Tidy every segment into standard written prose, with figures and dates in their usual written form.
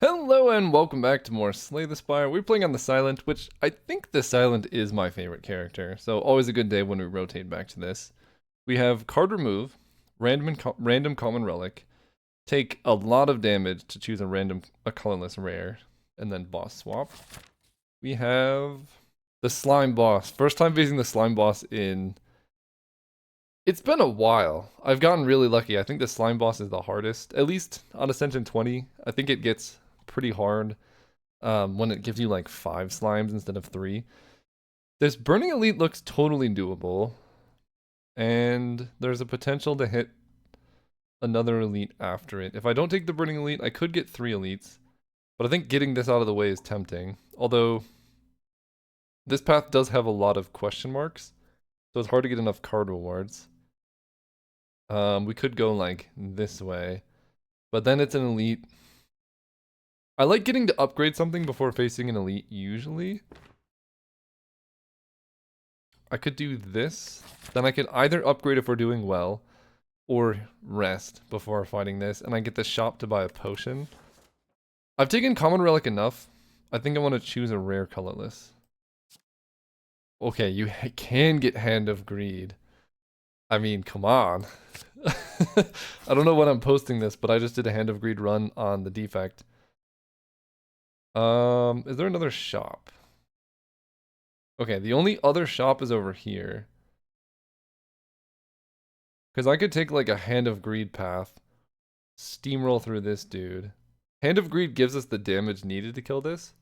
Hello and welcome back to more Slay the Spire. We're playing on the Silent, which I think the Silent is my favorite character, so always a good day when we rotate back to this. We have card remove, random common relic, take a lot of damage to choose a colorless rare, and then boss swap. We have the Slime Boss. First time facing the Slime Boss in... It's been a while. I've gotten really lucky. I think the Slime Boss is the hardest, at least on Ascension 20. I think it gets pretty hard when it gives you like 5 slimes instead of 3. This Burning Elite looks totally doable, and there's a potential to hit another elite after it. If I don't take the Burning Elite, I could get 3 elites, but I think getting this out of the way is tempting. Although, this path does have a lot of question marks, so it's hard to get enough card rewards. We could go like this way, but then it's an elite. I like getting to upgrade something before facing an elite, usually. I could do this. Then I could either upgrade if we're doing well, or rest before fighting this, and I get the shop to buy a potion. I've taken Common Relic enough. I think I want to choose a rare colorless. Okay, you can get Hand of Greed. I mean, come on. I don't know when I'm posting this, but I just did a Hand of Greed run on the defect. Is there another shop? Okay, the only other shop is over here. Because I could take like a Hand of Greed path, steamroll through this dude. Hand of Greed gives us the damage needed to kill this.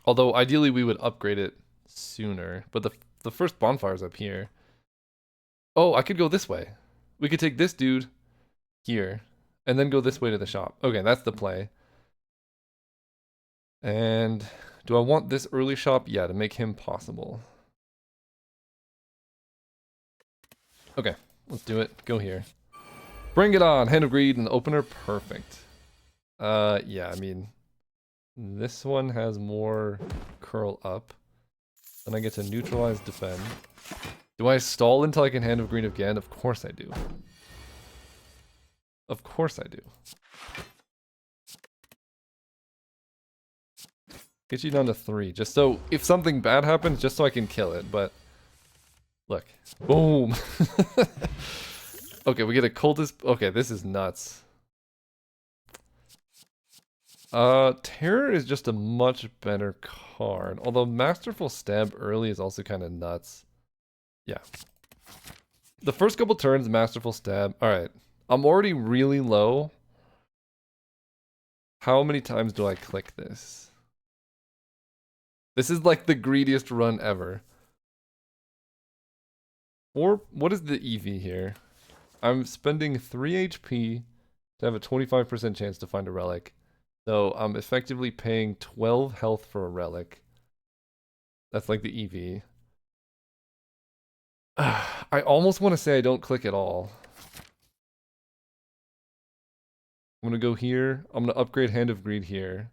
Although ideally we would upgrade it sooner, but the first bonfire's up here. Oh, I could go this way. We could take this dude here, and then go this way to the shop. Okay, that's the play. And do I want this early shop? Yeah, to make him possible. Okay, let's do it. Go here. Bring it on! Hand of Greed and opener, perfect. Yeah, I mean, this one has more curl up. Then I get to neutralize defend. Do I stall until I can Hand of Greed again? Of course I do. Of course I do. Get you down to 3, just so if something bad happens, just so I can kill it, but... Look. Boom! Okay, we get a cultist... Okay, this is nuts. Terror is just a much better card, although Masterful Stab early is also kind of nuts. Yeah. The first couple turns, Masterful Stab. Alright, I'm already really low. How many times do I click this? This is like the greediest run ever. Or, what is the EV here? I'm spending 3 HP to have a 25% chance to find a relic. So I'm effectively paying 12 health for a relic. That's like the EV. I almost want to say I don't click at all. I'm going to go here. I'm going to upgrade Hand of Greed here.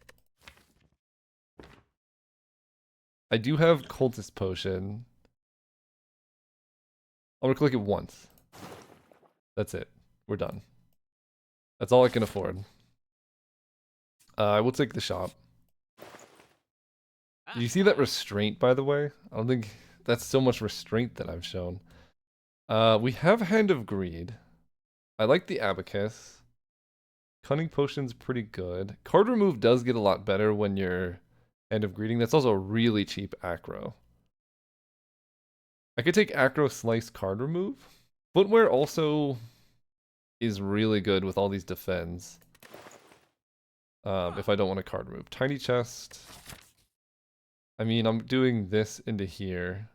I do have Cultist Potion. I'm going to click it once. That's it. We're done. That's all I can afford. I will take the shop. Do you see that restraint, by the way? I don't think that's so much restraint that I've shown. We have Hand of Greed. I like the Abacus. Cunning Potion's pretty good. Card remove does get a lot better when you're Hand of Greeding. That's also really cheap acro. I could take acro slice card remove. Footwear also is really good with all these defends. If I don't want a card remove. Tiny chest. I mean, I'm doing this into here.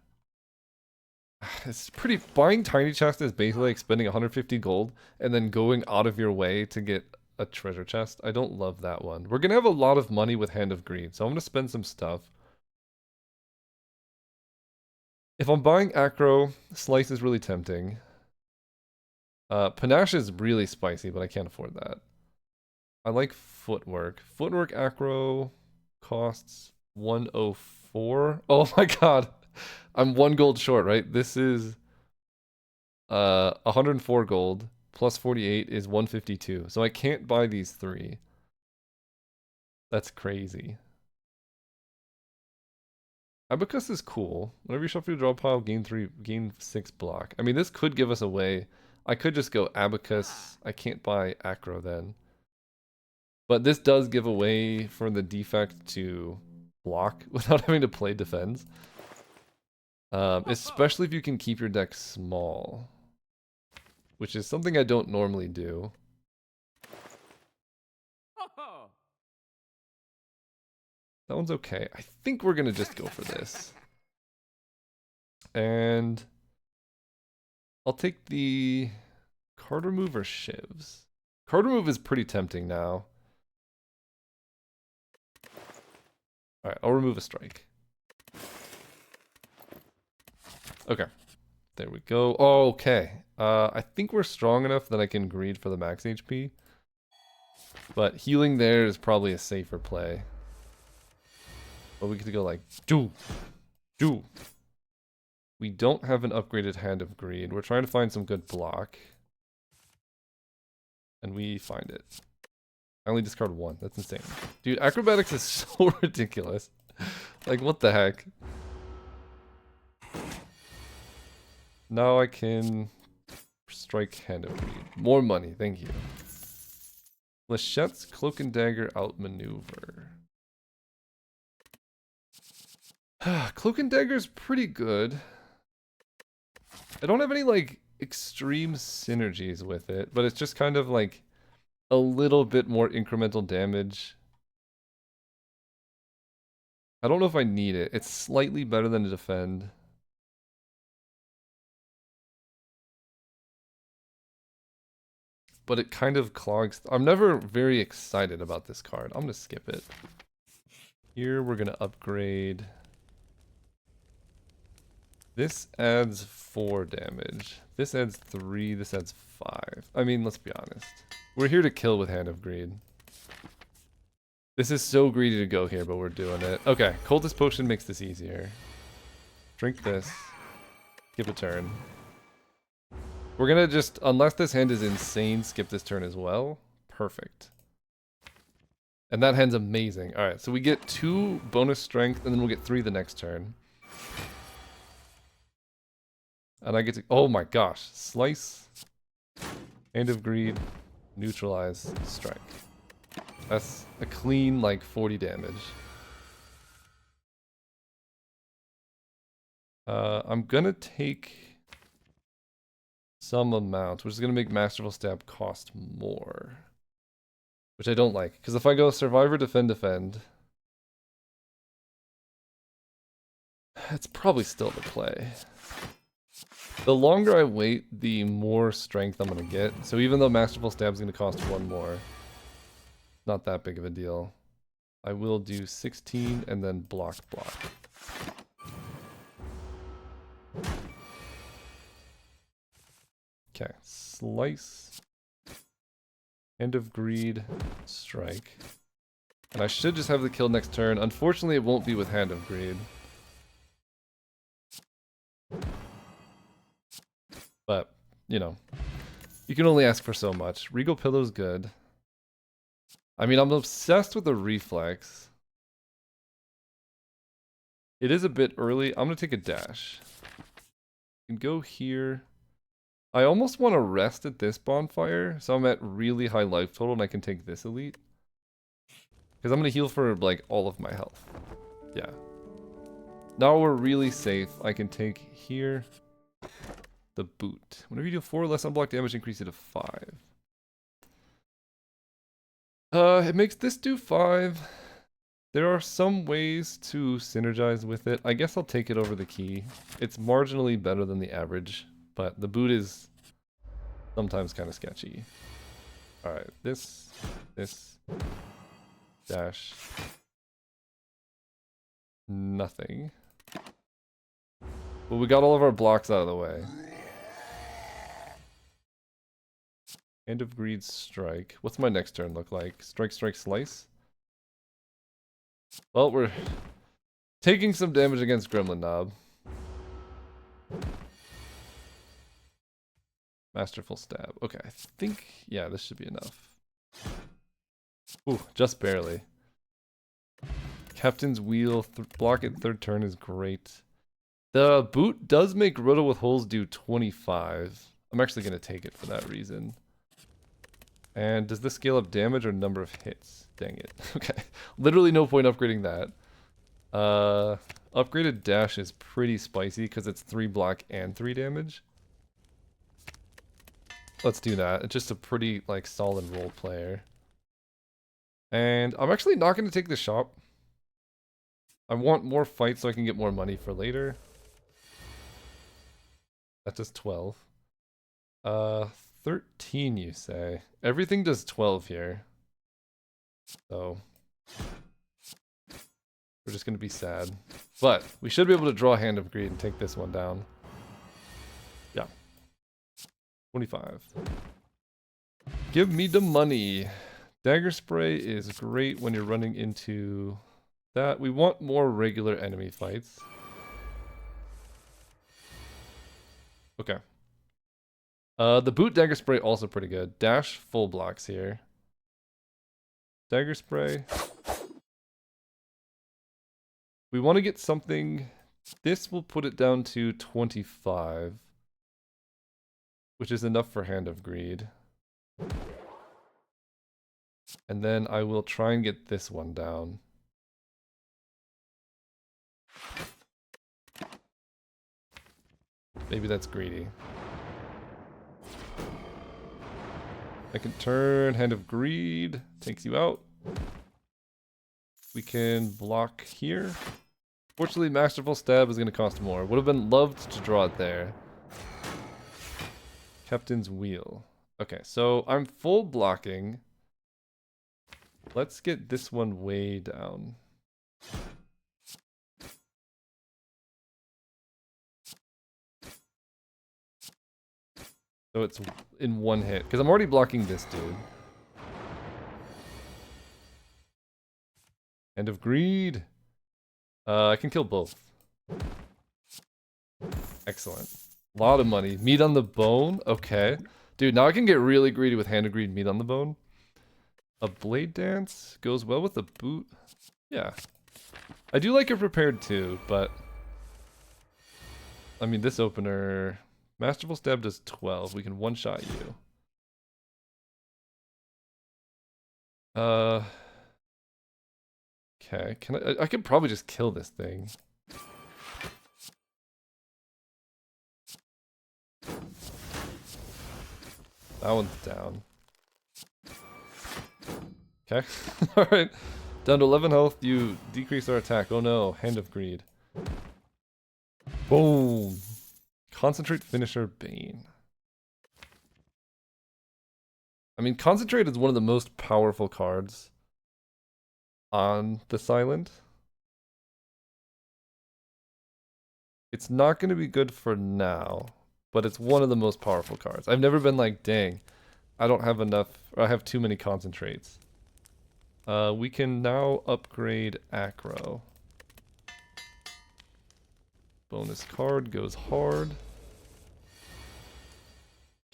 It's pretty... Buying tiny chest is basically like spending 150 gold and then going out of your way to get a treasure chest. I don't love that one. We're gonna have a lot of money with Hand of Greed, so I'm gonna spend some stuff. If I'm buying acro, slice is really tempting. Panache is really spicy, but I can't afford that. I like footwork. Footwork acro costs 104. Oh my god. I'm 1 gold short, right? This is 104 gold plus 48 is 152. So I can't buy these 3. That's crazy. Abacus is cool. Whenever you shuffle your draw pile, gain 6 block. I mean, this could give us a way. I could just go Abacus. I can't buy Acro then. But this does give a way for the defect to block without having to play defense. Especially if you can keep your deck small. Which is something I don't normally do. That one's okay. I think we're gonna just go for this. And I'll take the card remove or shivs. Card remove is pretty tempting now. Alright, I'll remove a strike. Okay. There we go. Oh, okay. I think we're strong enough that I can greed for the max HP. But healing there is probably a safer play. But we could go like, do. We don't have an upgraded Hand of Greed. We're trying to find some good block. And we find it. I only discard 1. That's insane. Dude, acrobatics is so ridiculous. Like, what the heck? Now I can strike Hand of Greed. More money, thank you. Lechette's Cloak and Dagger outmaneuver. Cloak and Dagger is pretty good. I don't have any, like, extreme synergies with it, but it's just kind of, like, a little bit more incremental damage. I don't know if I need it. It's slightly better than to defend. But it kind of clogs. I'm never very excited about this card. I'm going to skip it. Here we're going to upgrade. This adds 4 damage. This adds 3. This adds 5. I mean, let's be honest. We're here to kill with Hand of Greed. This is so greedy to go here, but we're doing it. Okay, Cultist Potion makes this easier. Drink this. Skip a turn. We're gonna just, unless this hand is insane, skip this turn as well. Perfect. And that hand's amazing. Alright, so we get 2 bonus strength, and then we'll get 3 the next turn. And I get to, oh my gosh. Slice. Hand of Greed. Neutralize. Strike. That's a clean, like, 40 damage. I'm gonna take some amount, which is gonna make Masterful Stab cost more. Which I don't like, because if I go Survivor, Defend, it's probably still the play. The longer I wait, the more strength I'm gonna get. So even though Masterful Stab is gonna cost 1 more, not that big of a deal. I will do 16 and then block. Okay, slice. Hand of Greed, strike. And I should just have the kill next turn. Unfortunately, it won't be with Hand of Greed. But, you know, you can only ask for so much. Regal Pillow's good. I mean, I'm obsessed with the reflex. It is a bit early. I'm going to take a dash. You can go here. I almost want to rest at this bonfire, so I'm at really high life total and I can take this elite. Because I'm going to heal for, like, all of my health. Yeah. Now we're really safe. I can take here the boot. Whenever you do 4 less unblocked damage, increase it to 5. It makes this do 5. There are some ways to synergize with it. I guess I'll take it over the key. It's marginally better than the average, but the boot is sometimes kind of sketchy. Alright, this, dash, nothing. Well, we got all of our blocks out of the way. Hand of Greed, strike. What's my next turn look like? Strike, slice? Well, we're taking some damage against Gremlin Knob. Masterful Stab. Okay, I think, yeah, this should be enough. Ooh, just barely. Captain's Wheel, block at third turn is great. The boot does make Riddle with Holes do 25. I'm actually going to take it for that reason. And does this scale up damage or number of hits? Dang it. Okay. Literally no point upgrading that. Upgraded dash is pretty spicy because it's 3 block and 3 damage. Let's do that. It's just a pretty like solid role player. And I'm actually not going to take the shop. I want more fights so I can get more money for later. That does 12. 13 you say. Everything does 12 here. So we're just going to be sad. But we should be able to draw Hand of Greed and take this one down. Yeah. 25. Give me the money. Dagger Spray is great when you're running into that. We want more regular enemy fights. Okay. The boot Dagger Spray also pretty good. Dash full blocks here. Dagger Spray. We want to get something. This will put it down to 25. Which is enough for Hand of Greed. And then I will try and get this one down. Maybe that's greedy. I can turn Hand of Greed, takes you out. We can block here. Fortunately, Masterful Stab is going to cost more. Would have been loved to draw it there. Captain's Wheel. Okay, so I'm full blocking. Let's get this one way down. So it's in one hit, because I'm already blocking this dude. Hand of Greed. I can kill both. Excellent. A lot of money. Meat on the bone. Okay. Dude, now I can get really greedy with Hand of Greed, meat on the bone. A Blade Dance goes well with the boot. Yeah. I do like it prepared too, but I mean, this opener, Masterful Stab does 12. We can one-shot you. Okay, I could probably just kill this thing. That one's down. Okay. Alright. Down to 11 health, you decrease our attack. Oh no, Hand of Greed. Boom. Concentrate Finisher Bane. I mean, Concentrate is one of the most powerful cards on the Silent. It's not going to be good for now, but it's one of the most powerful cards. I've never been like, dang, I don't have enough, or I have too many Concentrates. We can now upgrade Acro. Bonus card goes hard.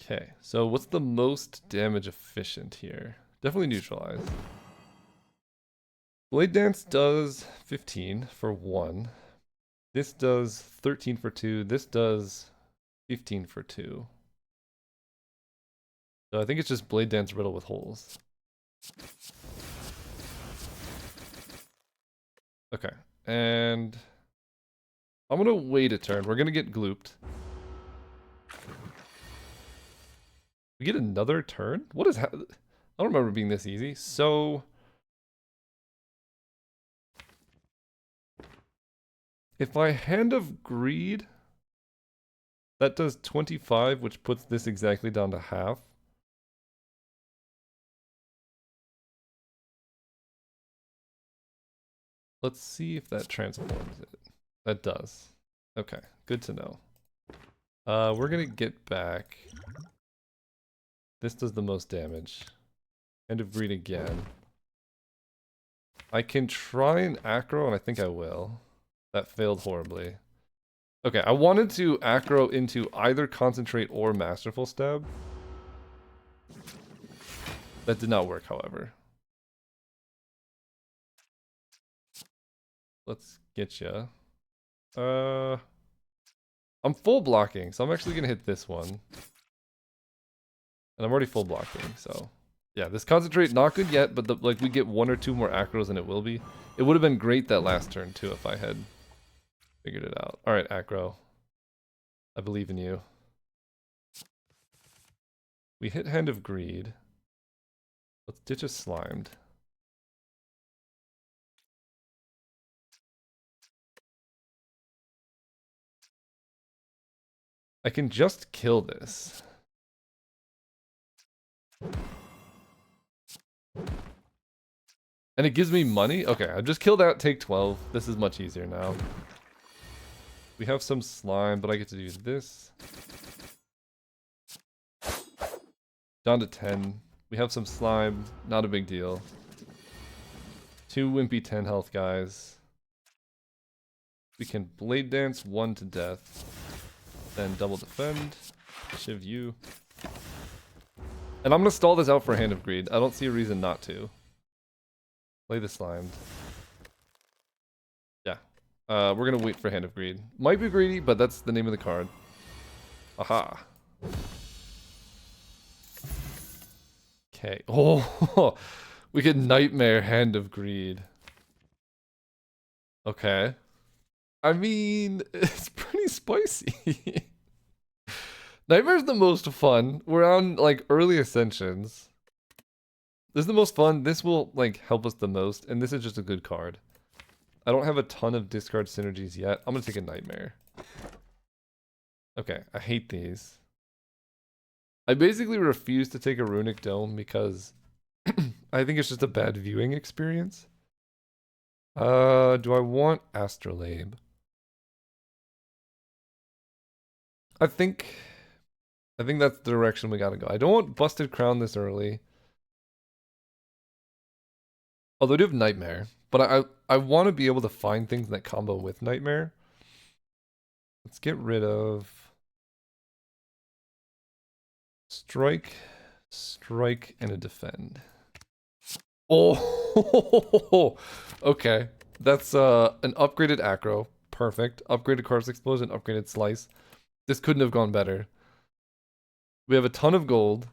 Okay, so what's the most damage efficient here? Definitely neutralize. Blade Dance does 15 for 1. This does 13 for 2. This does 15 for 2. So I think it's just Blade Dance Riddle with Holes. Okay, and I'm gonna wait a turn. We're gonna get glooped. We get another turn? What is I don't remember being this easy. So if I Hand of Greed, that does 25, which puts this exactly down to half. Let's see if that transforms it. That does. Okay, good to know. We're gonna get back. This does the most damage. Hand of Greed again. I can try an Acro, and I think I will. That failed horribly. Okay, I wanted to Acro into either Concentrate or Masterful Stab. That did not work, however. Let's get ya. I'm full blocking, so I'm actually gonna hit this one. And I'm already full blocking, so yeah, this concentrate not good yet, but like we get 1 or 2 more acros and it will be. It would have been great that last turn too if I had figured it out. All right, acro. I believe in you. We hit Hand of Greed. Let's ditch a Slimed. I can just kill this. And it gives me money? Okay, I just killed that, take 12. This is much easier now. We have some slime, but I get to do this. Down to 10. We have some slime, not a big deal. 2 wimpy 10 health guys. We can blade dance 1 to death. Then double defend. Shiv you. And I'm gonna stall this out for Hand of Greed. I don't see a reason not to. Play the slimed. Yeah. We're gonna wait for Hand of Greed. Might be greedy, but that's the name of the card. Aha. Okay. Oh, we get Nightmare Hand of Greed. Okay. I mean, it's pretty spicy. Nightmare's the most fun. We're on like early ascensions. This is the most fun. This will like help us the most, and this is just a good card. I don't have a ton of discard synergies yet. I'm gonna take a Nightmare. Okay, I hate these. I basically refuse to take a Runic Dome because I think it's just a bad viewing experience. Do I want Astrolabe? I think that's the direction we gotta go. I don't want Busted Crown this early. Although I do have Nightmare, but I want to be able to find things that combo with Nightmare. Let's get rid of Strike, Strike, and a Defend. Oh, okay. That's an upgraded Acro. Perfect. Upgraded Corpse Explosion, upgraded Slice. This couldn't have gone better. We have a ton of gold.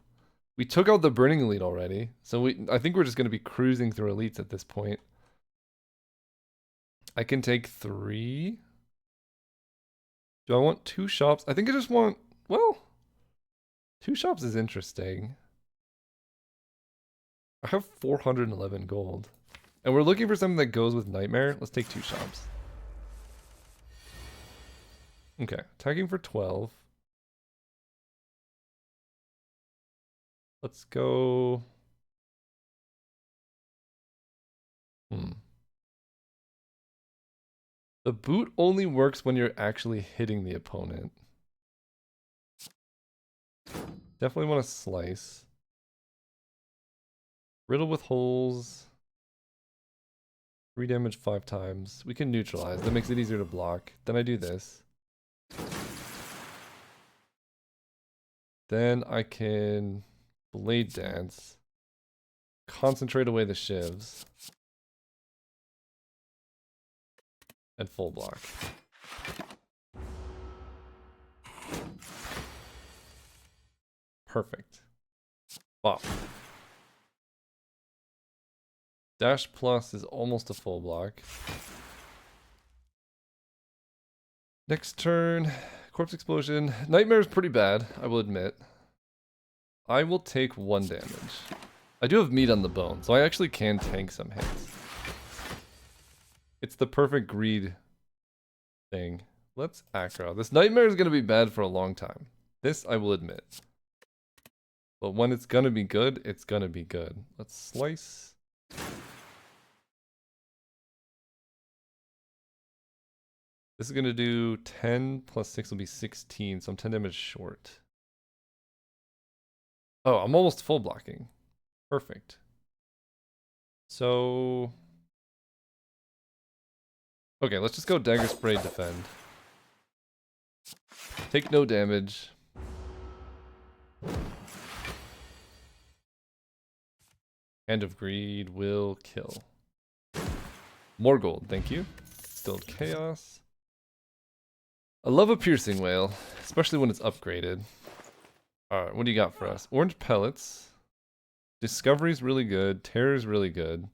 We took out the Burning Elite already, so I think we're just going to be cruising through elites at this point. I can take 3. Do I want 2 shops? I think I just want, well, 2 shops is interesting. I have 411 gold. And we're looking for something that goes with Nightmare. Let's take 2 shops. Okay, attacking for 12. Let's go. The boot only works when you're actually hitting the opponent. Definitely want to slice. Riddle with holes. 3 damage 5 times. We can neutralize. That makes it easier to block. Then I do this. Then I can blade dance. Concentrate away the shivs. And full block. Perfect. Wow. Dash plus is almost a full block. Next turn, Corpse Explosion. Nightmare is pretty bad, I will admit. I will take 1 damage. I do have meat on the bone, so I actually can tank some hits. It's the perfect greed thing. Let's acro. This Nightmare is going to be bad for a long time. This I will admit. But when it's going to be good, it's going to be good. Let's slice. This is going to do 10 plus 6 will be 16, so I'm 10 damage short. Oh, I'm almost full blocking. Perfect. So... okay, let's just go Dagger Spray, defend. Take no damage. Hand of Greed will kill. More gold, thank you. Distilled Chaos. I love a piercing whale, especially when it's upgraded. Alright, what do you got for us? Orange pellets. Discovery's really good. Terror's really good.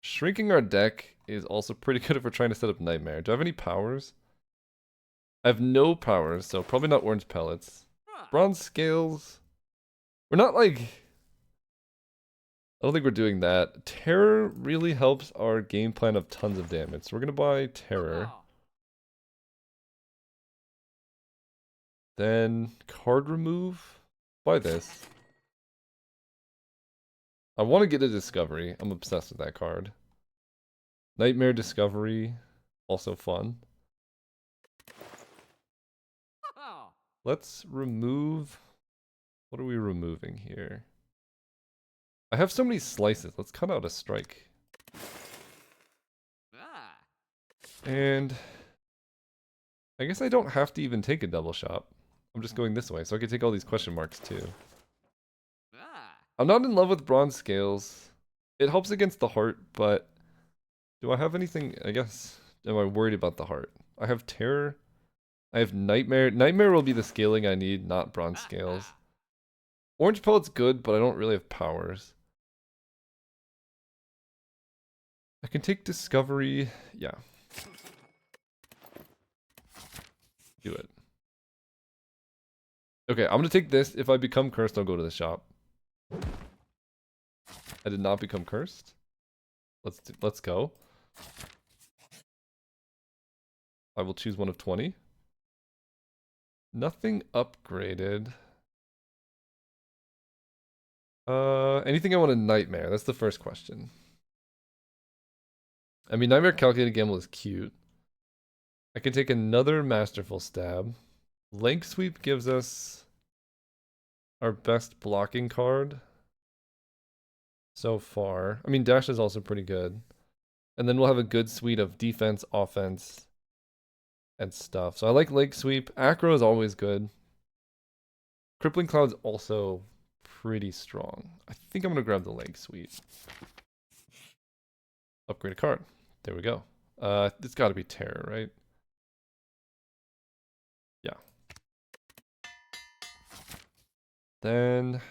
Shrinking our deck is also pretty good if we're trying to set up Nightmare. Do I have any powers? I have no powers, so probably not orange pellets. Bronze scales. We're not like... I don't think we're doing that. Terror really helps our game plan of tons of damage. So we're gonna buy Terror. Then card remove. Buy this. I want to get a Discovery. I'm obsessed with that card. Nightmare Discovery. Also fun. Let's remove... What are we removing here? I have so many slices. Let's cut out a strike. And... I guess I don't have to even take a double shot. I'm just going this way, so I can take all these question marks too. I'm not in love with bronze scales. It helps against the heart, but... Do I have anything... I guess... Am I worried about the heart? I have terror. I have nightmare. Nightmare will be the scaling I need, not bronze scales. Orange pellet's good, but I don't really have powers. I can take discovery. Yeah. Do it. Okay, I'm gonna take this. If I become cursed, I'll go to the shop. I did not become cursed. Let's go. I will choose one of 20. Nothing upgraded. Anything I want a nightmare? That's the first question. I mean, Nightmare Calculated Gamble is cute. I can take another Masterful Stab. Leg Sweep gives us our best blocking card so far. I mean, Dash is also pretty good. And then we'll have a good suite of defense, offense, and stuff. So I like Leg Sweep. Acro is always good. Crippling Cloud's also pretty strong. I think I'm going to grab the Leg Sweep. Upgrade a card. There we go. It's got to be Terror, right? Yeah. Then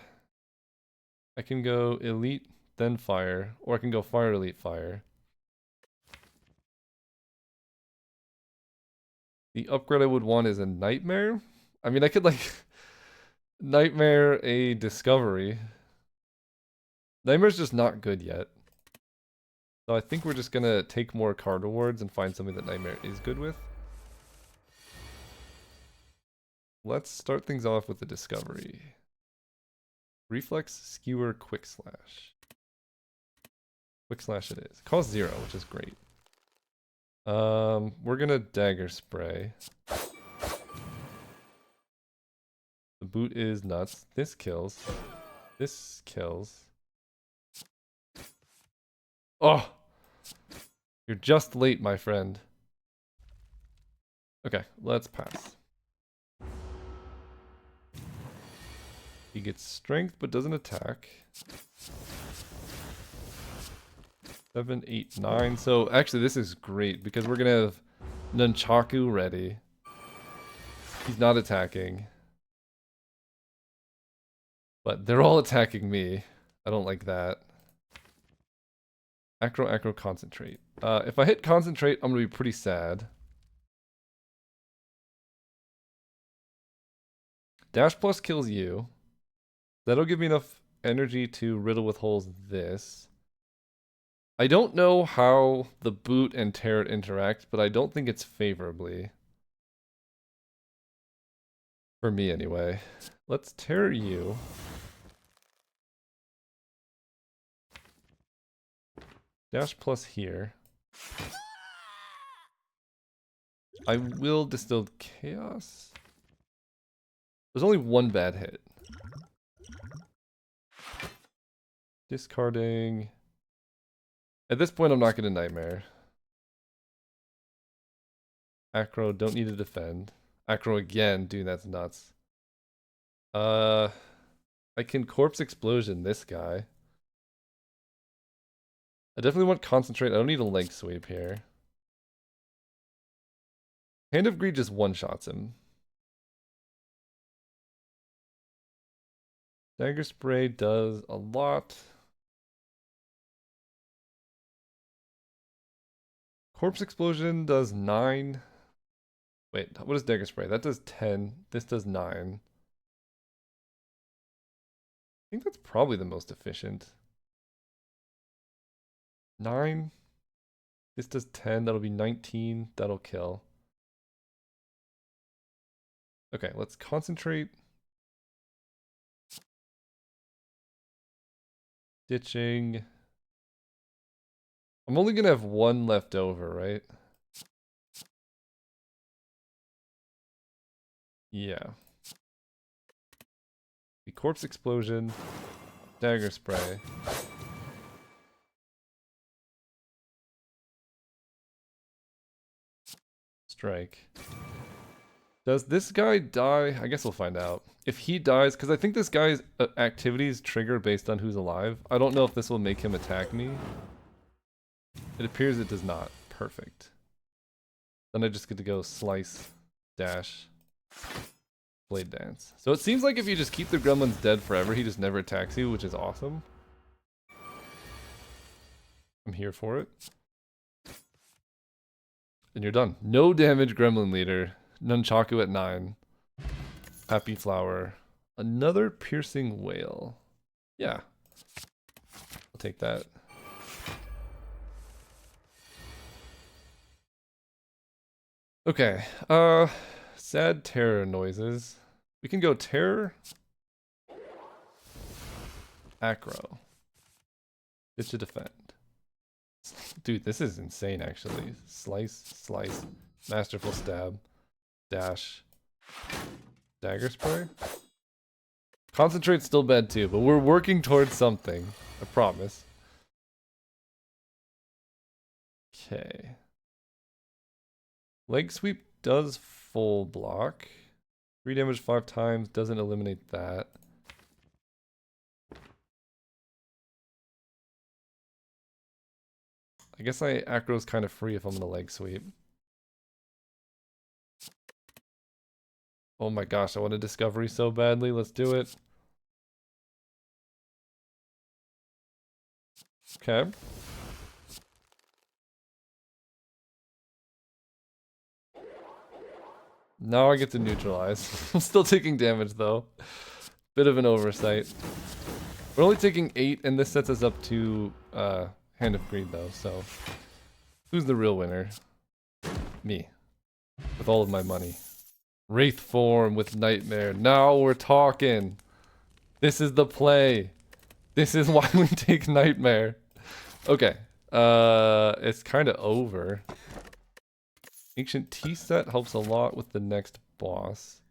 I can go Elite, then Fire. Or I can go Fire, Elite, Fire. The upgrade I would want is a Nightmare. I mean, I could like Nightmare a Discovery. Nightmare's just not good yet. So I think we're just gonna take more card rewards and find something that Nightmare is good with. Let's start things off with the Discovery. Reflex, Skewer, Quick Slash. Quick Slash it is. Cost 0, which is great. We're gonna Dagger Spray. The boot is nuts. This kills. This kills. Oh! You're just late, my friend. Okay, let's pass. He gets strength, but doesn't attack. 7, 8, 9. So actually this is great because we're gonna have Nunchaku ready. He's not attacking. But they're all attacking me. I don't like that. Acro, concentrate. If I hit concentrate, I'm gonna be pretty sad. Dash plus kills you. That'll give me enough energy to riddle with holes this. I don't know how the boot and Terror interact, but I don't think it's favorably. For me, anyway. Let's Terror you. Dash plus here. I will Distilled Chaos. There's only one bad hit. Discarding. At this point, I'm not going to Nightmare. Acro, don't need to defend. Acro again, dude, that's nuts. I can Corpse Explosion this guy. I definitely want concentrate. I don't need a leg sweep here. Hand of Greed just one-shots him. Dagger Spray does a lot. Corpse Explosion does 9. Wait, what is Dagger Spray? That does 10. This does 9. I think that's probably the most efficient. 9. This does 10. That'll be 19. That'll kill. Okay, let's concentrate. Ditching. I'm only gonna have one left over, right? Yeah. The Corpse Explosion. Dagger Spray. Strike. Does this guy die? I guess we'll find out. If he dies, because I think this guy's activities trigger based on who's alive. I don't know if this will make him attack me. It appears it does not. Perfect. Then I just get to go slice, dash, blade dance. So it seems like if you just keep the gremlins dead forever, he just never attacks you, which is awesome. I'm here for it. And you're done. No damage, gremlin leader. Nunchaku at 9. Happy flower. Another piercing whale. Yeah. I'll take that. Okay. Sad terror noises. We can go terror. Acro. It should defend. Dude, this is insane actually. Slice, slice, masterful stab, dash, dagger spray. Concentrate's still bad too, but we're working towards something. I promise. Okay. Leg sweep does full block. 3 damage 5 times, doesn't eliminate that. I guess acro's kind of free if I'm gonna leg sweep. Oh my gosh, I want a discovery so badly. Let's do it. Okay. Now I get to neutralize. I'm still taking damage though. Bit of an oversight. We're only taking 8 and this sets us up to Hand of Greed though, so who's the real winner? Me. With all of my money. Wraith form with Nightmare. Now we're talking. This is the play. This is why we take Nightmare. Okay. It's kind of over. Ancient Tea set helps a lot with the next boss.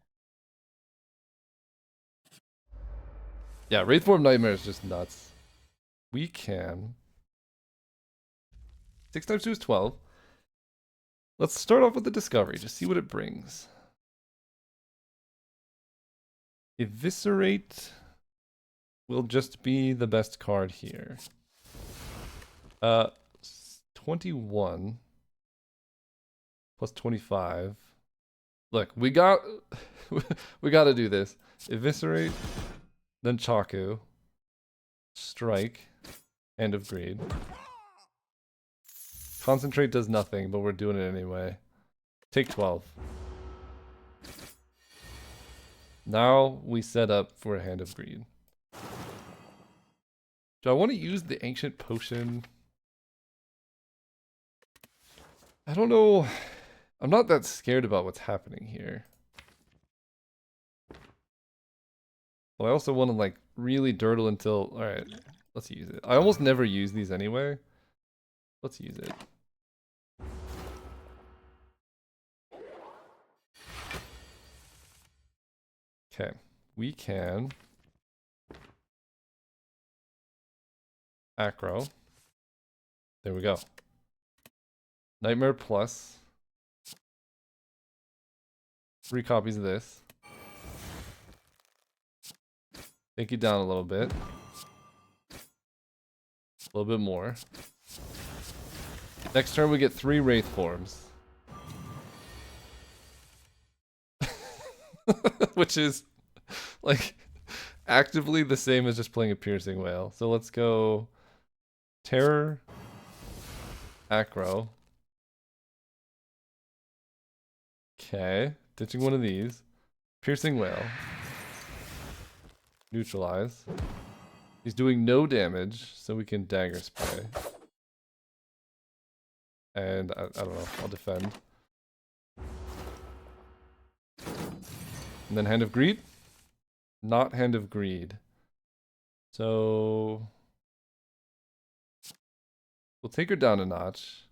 Yeah, Wraith form Nightmare is just nuts. We can 6 times 2 is 12. Let's start off with the discovery, just see what it brings. Eviscerate will just be the best card here. 21 plus 25. Look, we got we got to do this. Eviscerate, then Chaku, strike, Hand of Greed. Concentrate does nothing, but we're doing it anyway. Take 12. Now we set up for a Hand of Greed. Do I want to use the Ancient Potion? I don't know. I'm not that scared about what's happening here. But I also want to like really dirtle until... Alright, let's use it. I almost never use these anyway. Let's use it. Okay, we can acro. There we go. Nightmare plus 3 copies of this. Take it down a little bit. A little bit more. Next turn we get 3 Wraith forms. Which is like actively the same as just playing a Piercing Whale. So let's go Terror, Acro. Okay, ditching one of these. Piercing Whale. Neutralize. He's doing no damage, so we can Dagger Spray. And I don't know, I'll defend. And then Hand of Greed? Not Hand of Greed. So we'll take her down a notch.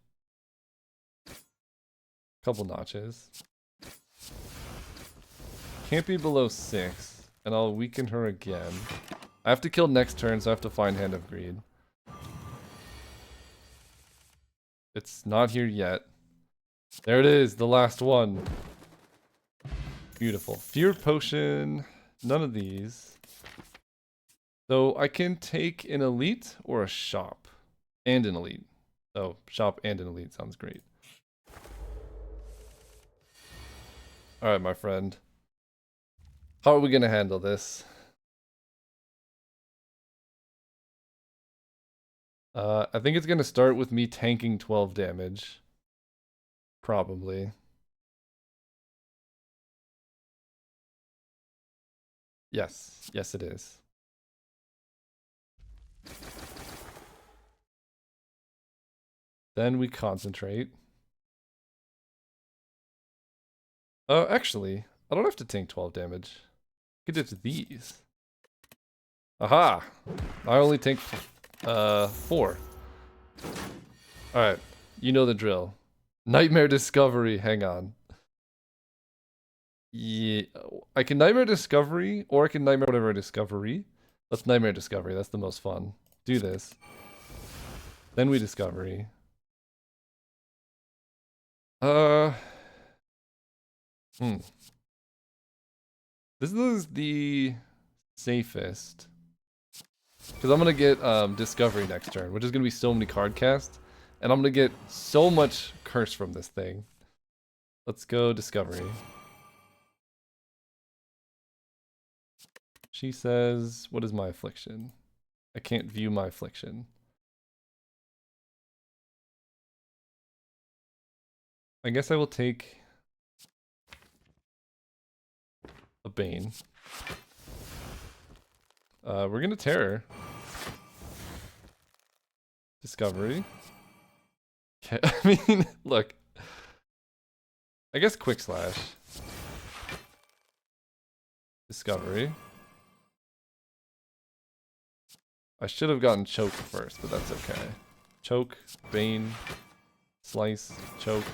Couple notches. Can't be below 6. And I'll weaken her again. I have to kill next turn, so I have to find Hand of Greed. It's not here yet. There it is, the last one. Beautiful. Fear Potion. None of these. So I can take an Elite or a Shop. And an Elite. So Shop and an Elite sounds great. Alright, my friend. How are we going to handle this? I think it's going to start with me tanking 12 damage. Probably. Yes. Yes, it is. Then we concentrate. Actually, I don't have to tank 12 damage. I could ditch these. Aha! I only tank 4. Alright, you know the drill. Nightmare Discovery, hang on. Yeah, I can Nightmare Discovery, or I can Nightmare whatever Discovery. Let's Nightmare Discovery, that's the most fun. Do this. Then we Discovery. This is the safest. Because I'm going to get Discovery next turn, which is going to be so many card casts. And I'm going to get so much curse from this thing. Let's go Discovery. She says, what is my affliction? I can't view my affliction. I guess I will take a Bane. We're gonna Terror. Discovery. Okay, I mean, look. I guess Quick Slash. Discovery. I should have gotten Choke first, but that's okay. Choke, Bane, Slice, Choke,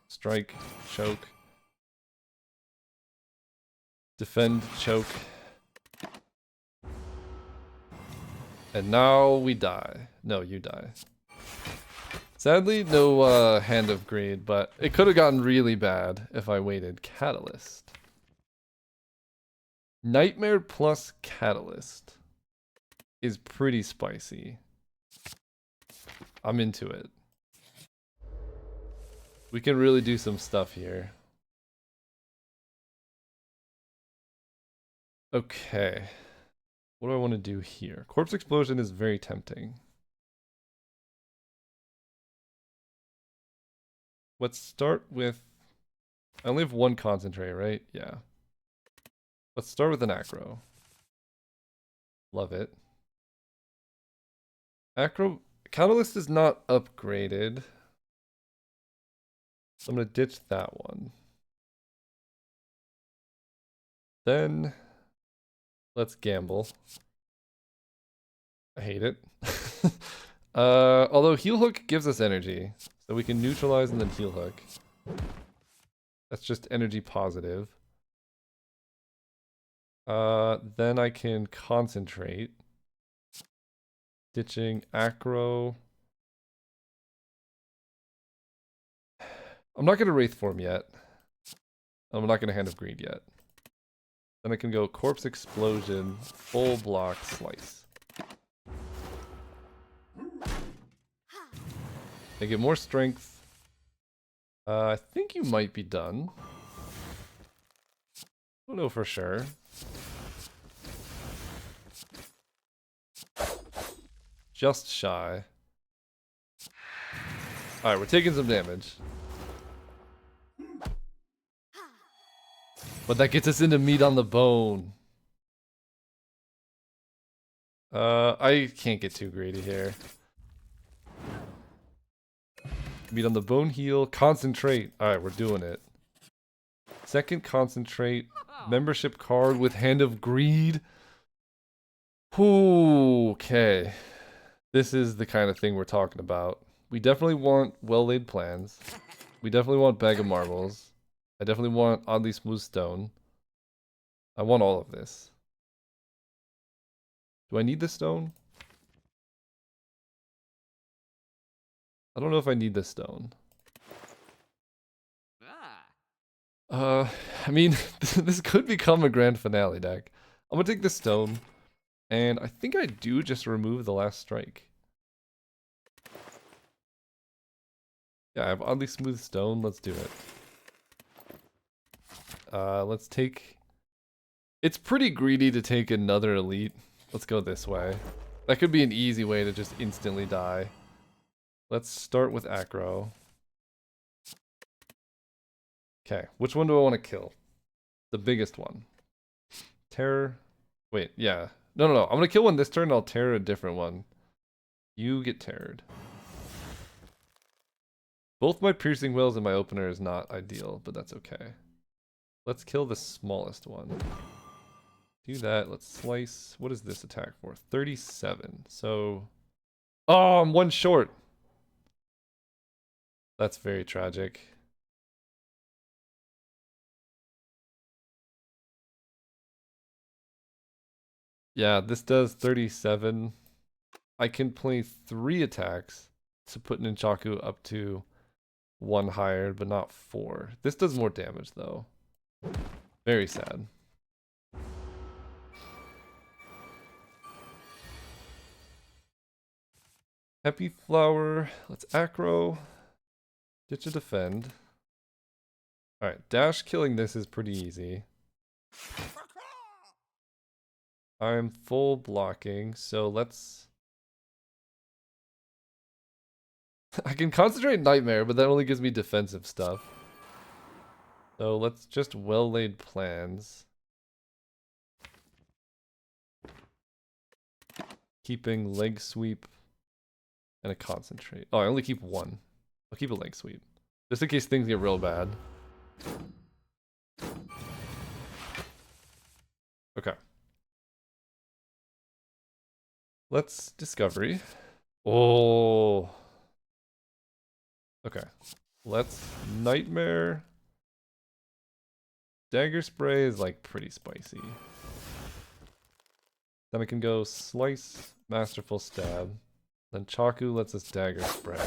Strike, Choke. Defend, Choke. And now we die. No, you die. Sadly, no Hand of Greed, but it could have gotten really bad if I waited. Catalyst. Nightmare plus Catalyst is pretty spicy. I'm into it. We can really do some stuff here. Okay. What do I want to do here? Corpse Explosion is very tempting. Let's start with... I only have one Concentrate, right? Yeah. Let's start with an Acro. Love it. Acro... Catalyst is not upgraded. So I'm going to ditch that one. Then... let's gamble. I hate it. Although Heal Hook gives us energy. So we can neutralize and then Heal Hook. That's just energy positive. Then I can concentrate. Ditching Acro. I'm not going to Wraith form yet. I'm not going to Hand of Greed yet. Then I can go Corpse Explosion, full block, Slice. They get more strength. I think you might be done. Don't know for sure. Just shy. Alright, we're taking some damage. But that gets us into meat on the bone. I can't get too greedy here. Meat on the bone, heal, concentrate. Alright, we're doing it. Second concentrate. Membership card with Hand of Greed. Ooh, okay. This is the kind of thing we're talking about. We definitely want well-laid plans. We definitely want Bag of Marbles. I definitely want Oddly Smooth Stone. I want all of this. Do I need this stone? I don't know if I need this stone. I mean, this could become a grand finale deck. I'm gonna take this stone, and I think I do just remove the last strike. Yeah, I have Oddly Smooth Stone. Let's do it. Let's take... It's pretty greedy to take another elite. Let's go this way. That could be an easy way to just instantly die. Let's start with Acro. Okay, which one do I want to kill? The biggest one. Terror. Wait, yeah. No. I'm gonna kill one this turn, I'll terror a different one. You get terrored. Both my piercing whales and my opener is not ideal, but that's okay. Let's kill the smallest one. Do that, let's slice. What is this attack for? 37. So... Oh, I'm one short! That's very tragic. Yeah, this does 37. I can play 3 attacks to put Nunchaku up to 1 higher, but not 4. This does more damage, though. Very sad. Happy Flower. Let's Acro. Ditch a defend. Alright, dash killing this is pretty easy. I'm full blocking, so let's... I can concentrate Nightmare, but that only gives me defensive stuff. So let's just well-laid plans. Keeping leg sweep and a concentrate. Oh, I only keep 1. I'll keep a leg sweep. Just in case things get real bad. Okay. Let's Discovery. Oh. Okay. Let's Nightmare. Dagger Spray is like pretty spicy. Then I can go Slice, Masterful Stab. Then Chaku lets us Dagger Spray.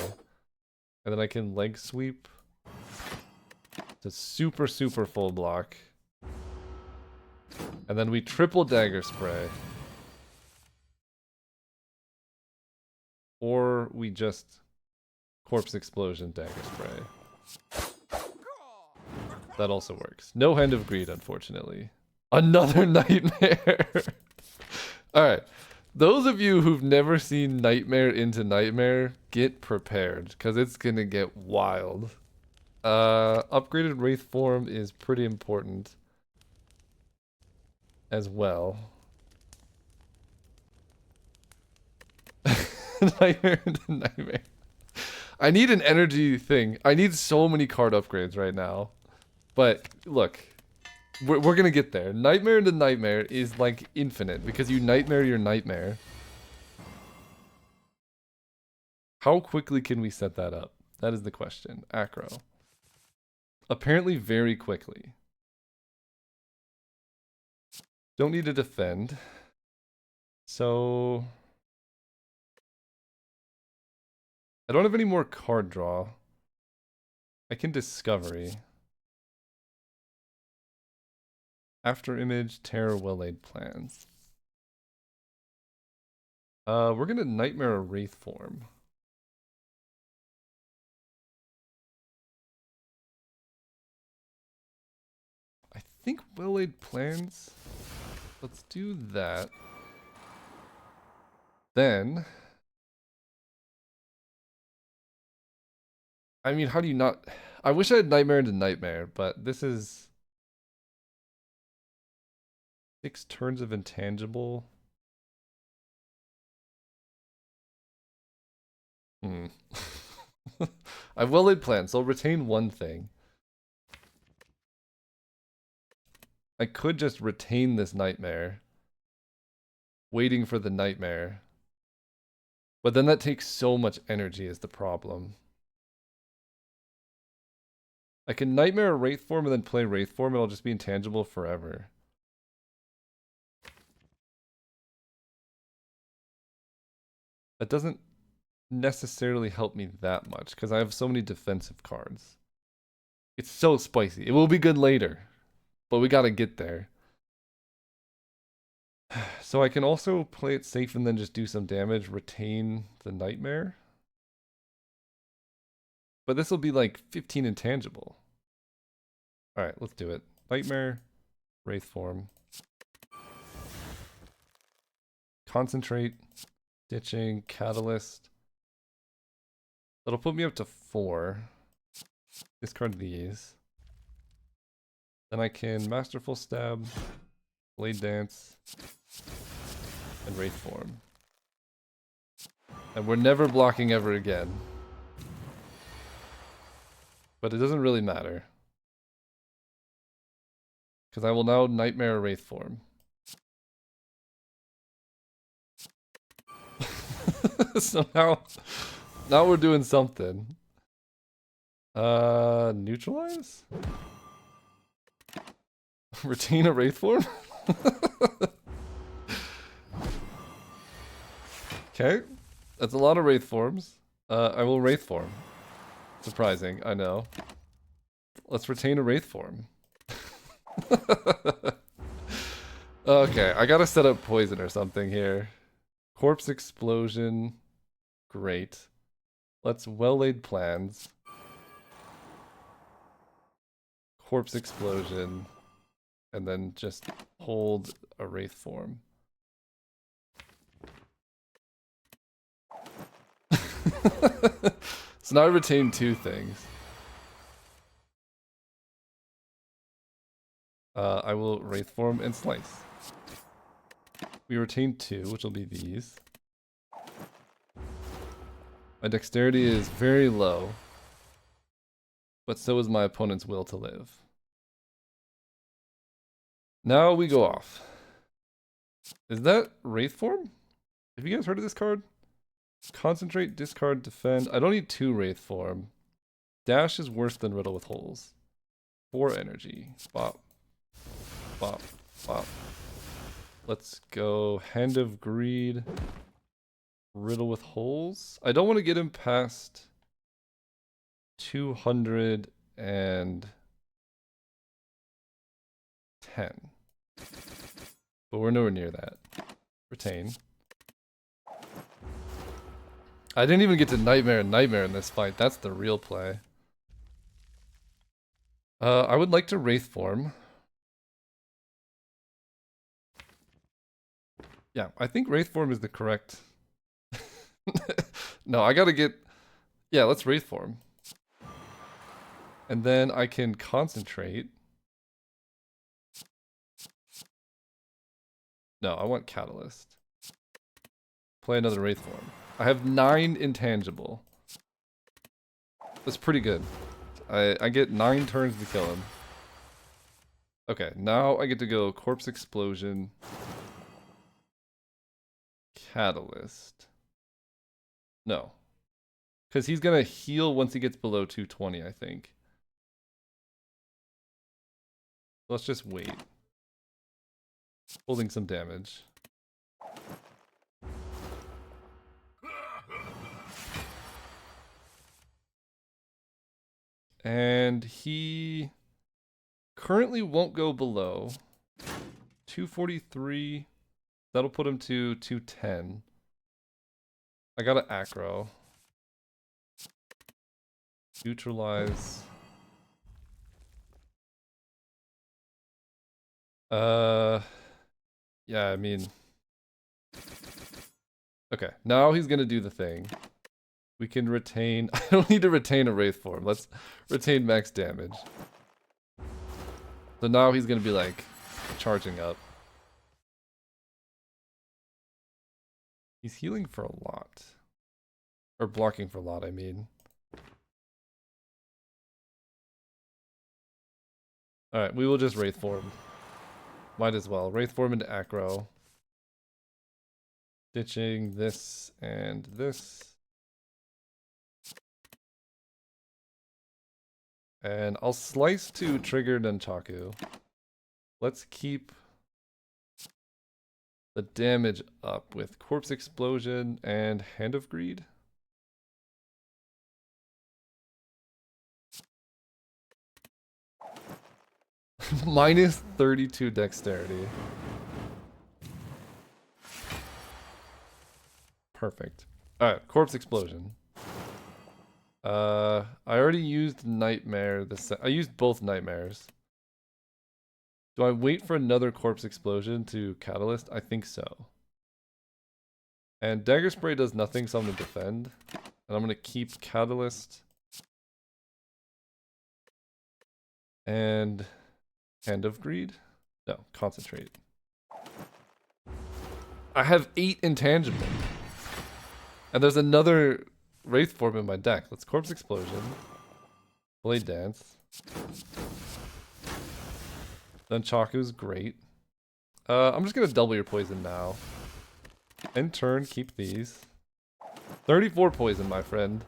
And then I can Leg Sweep. It's a super full block. And then we triple Dagger Spray. Or we just Corpse Explosion Dagger Spray. That also works. No Hand of Greed, unfortunately. Another Nightmare! Alright. Those of you who've never seen Nightmare into Nightmare, get prepared, because it's gonna get wild. Upgraded Wraith form is pretty important as well. Nightmare into Nightmare. I need an energy thing. I need so many card upgrades right now. But look, we're gonna get there. Nightmare into Nightmare is like infinite because you nightmare your nightmare. How quickly can we set that up? That is the question. Acro. Apparently very quickly. Don't need to defend. So... I don't have any more card draw. I can Discovery. After Image, Terror, Well-Laid Plans. We're gonna Nightmare a Wraith form. think well-laid plans. Let's do that. Then, I mean, how do you not? I wish I had Nightmare into Nightmare, but this is 6 turns of intangible. Hmm. I have well-laid plans, so I'll retain one thing. I could just retain this Nightmare, waiting for the Nightmare. But then that takes so much energy is the problem. I can Nightmare Wraith form and then play Wraith form and I'll just be intangible forever. That doesn't necessarily help me that much because I have so many defensive cards. It's so spicy. It will be good later, but we gotta get there. So I can also play it safe and then just do some damage, retain the Nightmare. But this will be like 15 intangible. Alright, let's do it. Nightmare, Wraith form. Concentrate, ditching, catalyst. That'll put me up to 4. Discard these. Then I can Masterful Stab, Blade Dance, and Wraith form. And we're never blocking ever again. But it doesn't really matter. Because I will now Nightmare Wraith form. So now we're doing something. Neutralize? Retain a Wraith form? Okay. That's a lot of Wraith forms. I will Wraith form. Surprising, I know. Let's retain a Wraith form. Okay, I gotta set up poison or something here. Corpse Explosion. Great. Let's well-laid plans. Corpse Explosion. And then just hold a Wraith form. So now I retain 2 things. I will Wraith form and slice. We retain 2, which will be these. My dexterity is very low, but so is my opponent's will to live. Now we go off. Is that Wraith form? Have you guys heard of this card? Concentrate, discard, defend. I don't need 2 Wraith form. Dash is worse than Riddle with Holes. 4 energy. Bop. Bop. Bop. Let's go Hand of Greed. Riddle with Holes. I don't want to get him past 210. But we're nowhere near that. Retain. I didn't even get to Nightmare and Nightmare in this fight. That's the real play. I would like to Wraith form. Yeah, I think Wraith form is the correct. No, I gotta get. Yeah, let's Wraith form. And then I can concentrate. No, I want Catalyst. Play another Wraith form. I have 9 intangible. That's pretty good. I get 9 turns to kill him. Okay, now I get to go Corpse Explosion. Catalyst. No. Because he's going to heal once he gets below 220, I think. Let's just wait. Holding some damage. And he currently won't go below 243. That'll put him to 210. I got an acro. Neutralize. Yeah, I mean... Okay, now he's gonna do the thing. We can retain... I don't need to retain a Wraith form. Let's retain max damage. So now he's gonna be like, charging up. He's healing for a lot. Or blocking for a lot, I mean. Alright, we will just Wraith form. Might as well. Wraith form into Acro. Ditching this and this. And I'll slice to trigger Nunchaku. Let's keep the damage up with Corpse Explosion and Hand of Greed. Minus 32 dexterity. Perfect. Alright, Corpse Explosion. I already used Nightmare. I used both Nightmares. Do I wait for another Corpse Explosion to Catalyst? I think so. And Dagger Spray does nothing, so I'm going to defend. And I'm going to keep Catalyst. And Hand of Greed? No, Concentrate. I have 8 intangible. And there's another Wraith form in my deck. Let's Corpse Explosion. Blade Dance. Nunchaku's great. I'm just gonna double your poison now. End turn, keep these. 34 poison, my friend.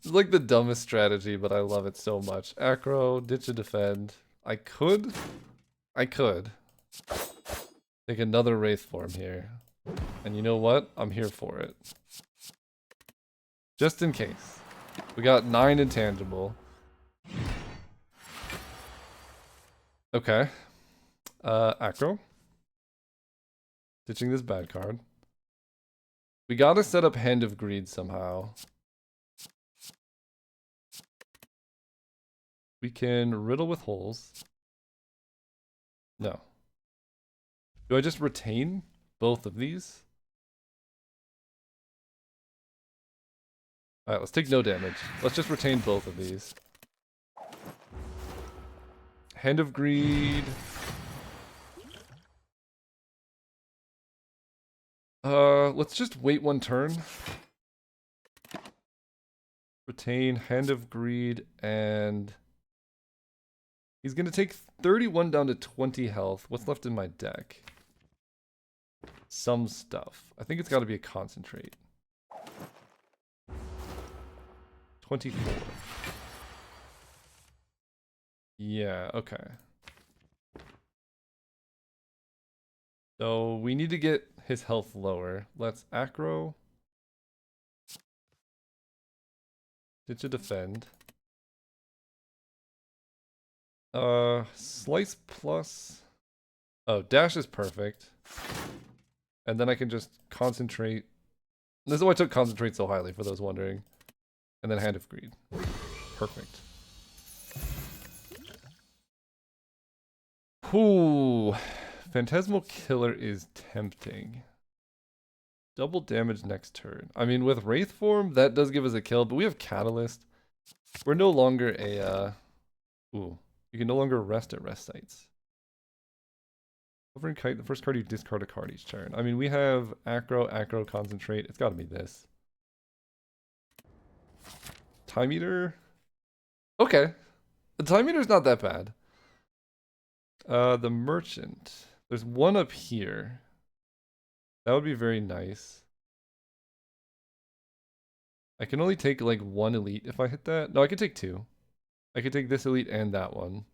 It's like the dumbest strategy, but I love it so much. Acro, ditch a defend. I could take another Wraith form here. And you know what? I'm here for it. Just in case. We got 9 intangible. Okay. Acro. Ditching this bad card. We gotta set up Hand of Greed somehow. We can riddle with holes. No. Do I just retain both of these? Alright, let's take no damage. Let's just retain both of these. Hand of Greed. Let's just wait one turn. Retain Hand of Greed, and he's gonna take 31 down to 20 health. What's left in my deck? Some stuff. I think it's gotta be a Concentrate. 24. Yeah, okay. So we need to get his health lower. Let's Acro. Ditch a defend. Slice plus. Oh, dash is perfect. And then I can just concentrate. This is why I took concentrate so highly, for those wondering. And then Hand of Greed. Perfect. Ooh. Phantasmal Killer is tempting. Double damage next turn. I mean, with Wraith form, that does give us a kill, but we have Catalyst. We're no longer a, Ooh. You can no longer rest at rest sites. Hovering Kite, the first card you discard a card each turn. I mean, we have Acro, Concentrate. It's gotta be this. Time Eater? Okay. The Time Eater's not that bad. The Merchant. There's one up here. That would be very nice. I can only take like one elite if I hit that. No, I can take 2. I could take this elite and that one.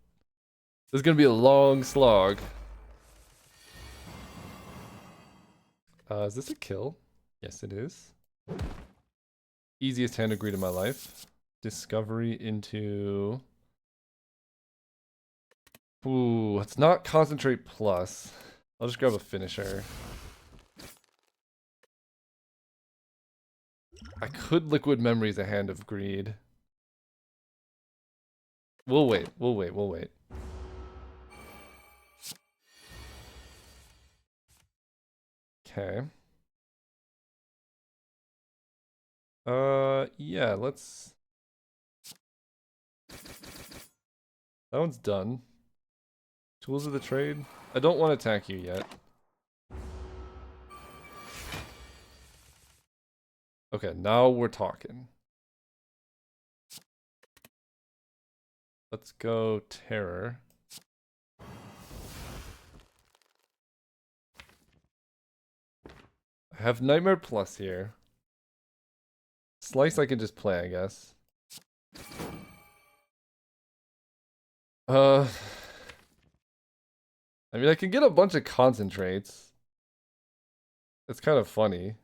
This is gonna be a long slog. Is this a kill? Yes, it is. Easiest Hand of Greed in my life. Discovery into... Ooh, it's not Concentrate plus. I'll just grab a finisher. I could Liquid Memories a Hand of Greed. We'll wait. We'll wait. We'll wait. Okay. Yeah, let's... That one's done. Tools of the trade. I don't want to attack you yet. Okay, now we're talking. Let's go terror. I have Nightmare Plus here. Slice I can just play, I guess. I mean, I can get a bunch of concentrates. It's kind of funny.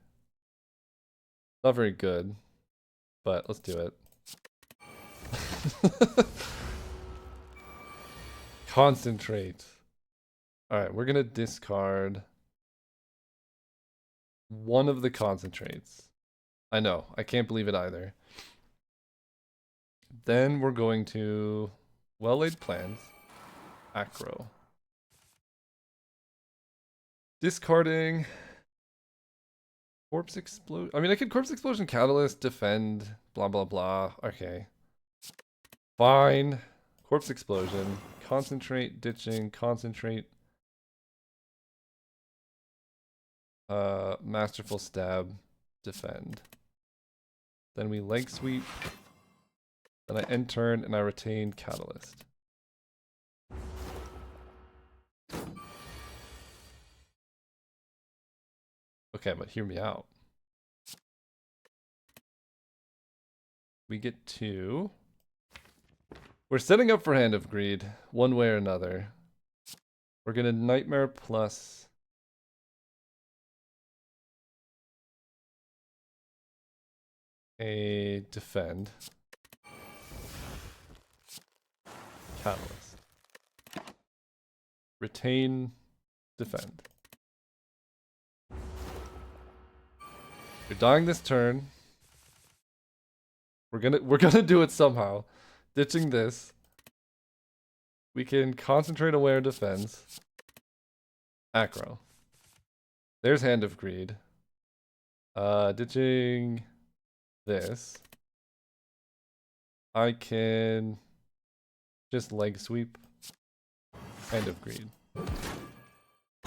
Not very good, but let's do it. Concentrate. Alright, we're gonna discard one of the concentrates. I know, I can't believe it either. Then we're going to well-laid plans. Acro. Discarding Corpse Explosion. I mean, I could Corpse Explosion Catalyst, defend, blah, blah, blah. Okay. Fine. Corpse Explosion. Concentrate, ditching, concentrate. Masterful Stab, defend. Then we leg sweep. Then I end turn and I retain Catalyst. Okay, but hear me out. We get two. We're setting up for Hand of Greed, one way or another. We're gonna Nightmare plus a defend. Catalyst. Retain, defend. You're dying this turn. We're gonna do it somehow. Ditching this. We can concentrate aware defense. Acro. There's Hand of Greed. Ditching this. I can just leg sweep. Hand of Greed.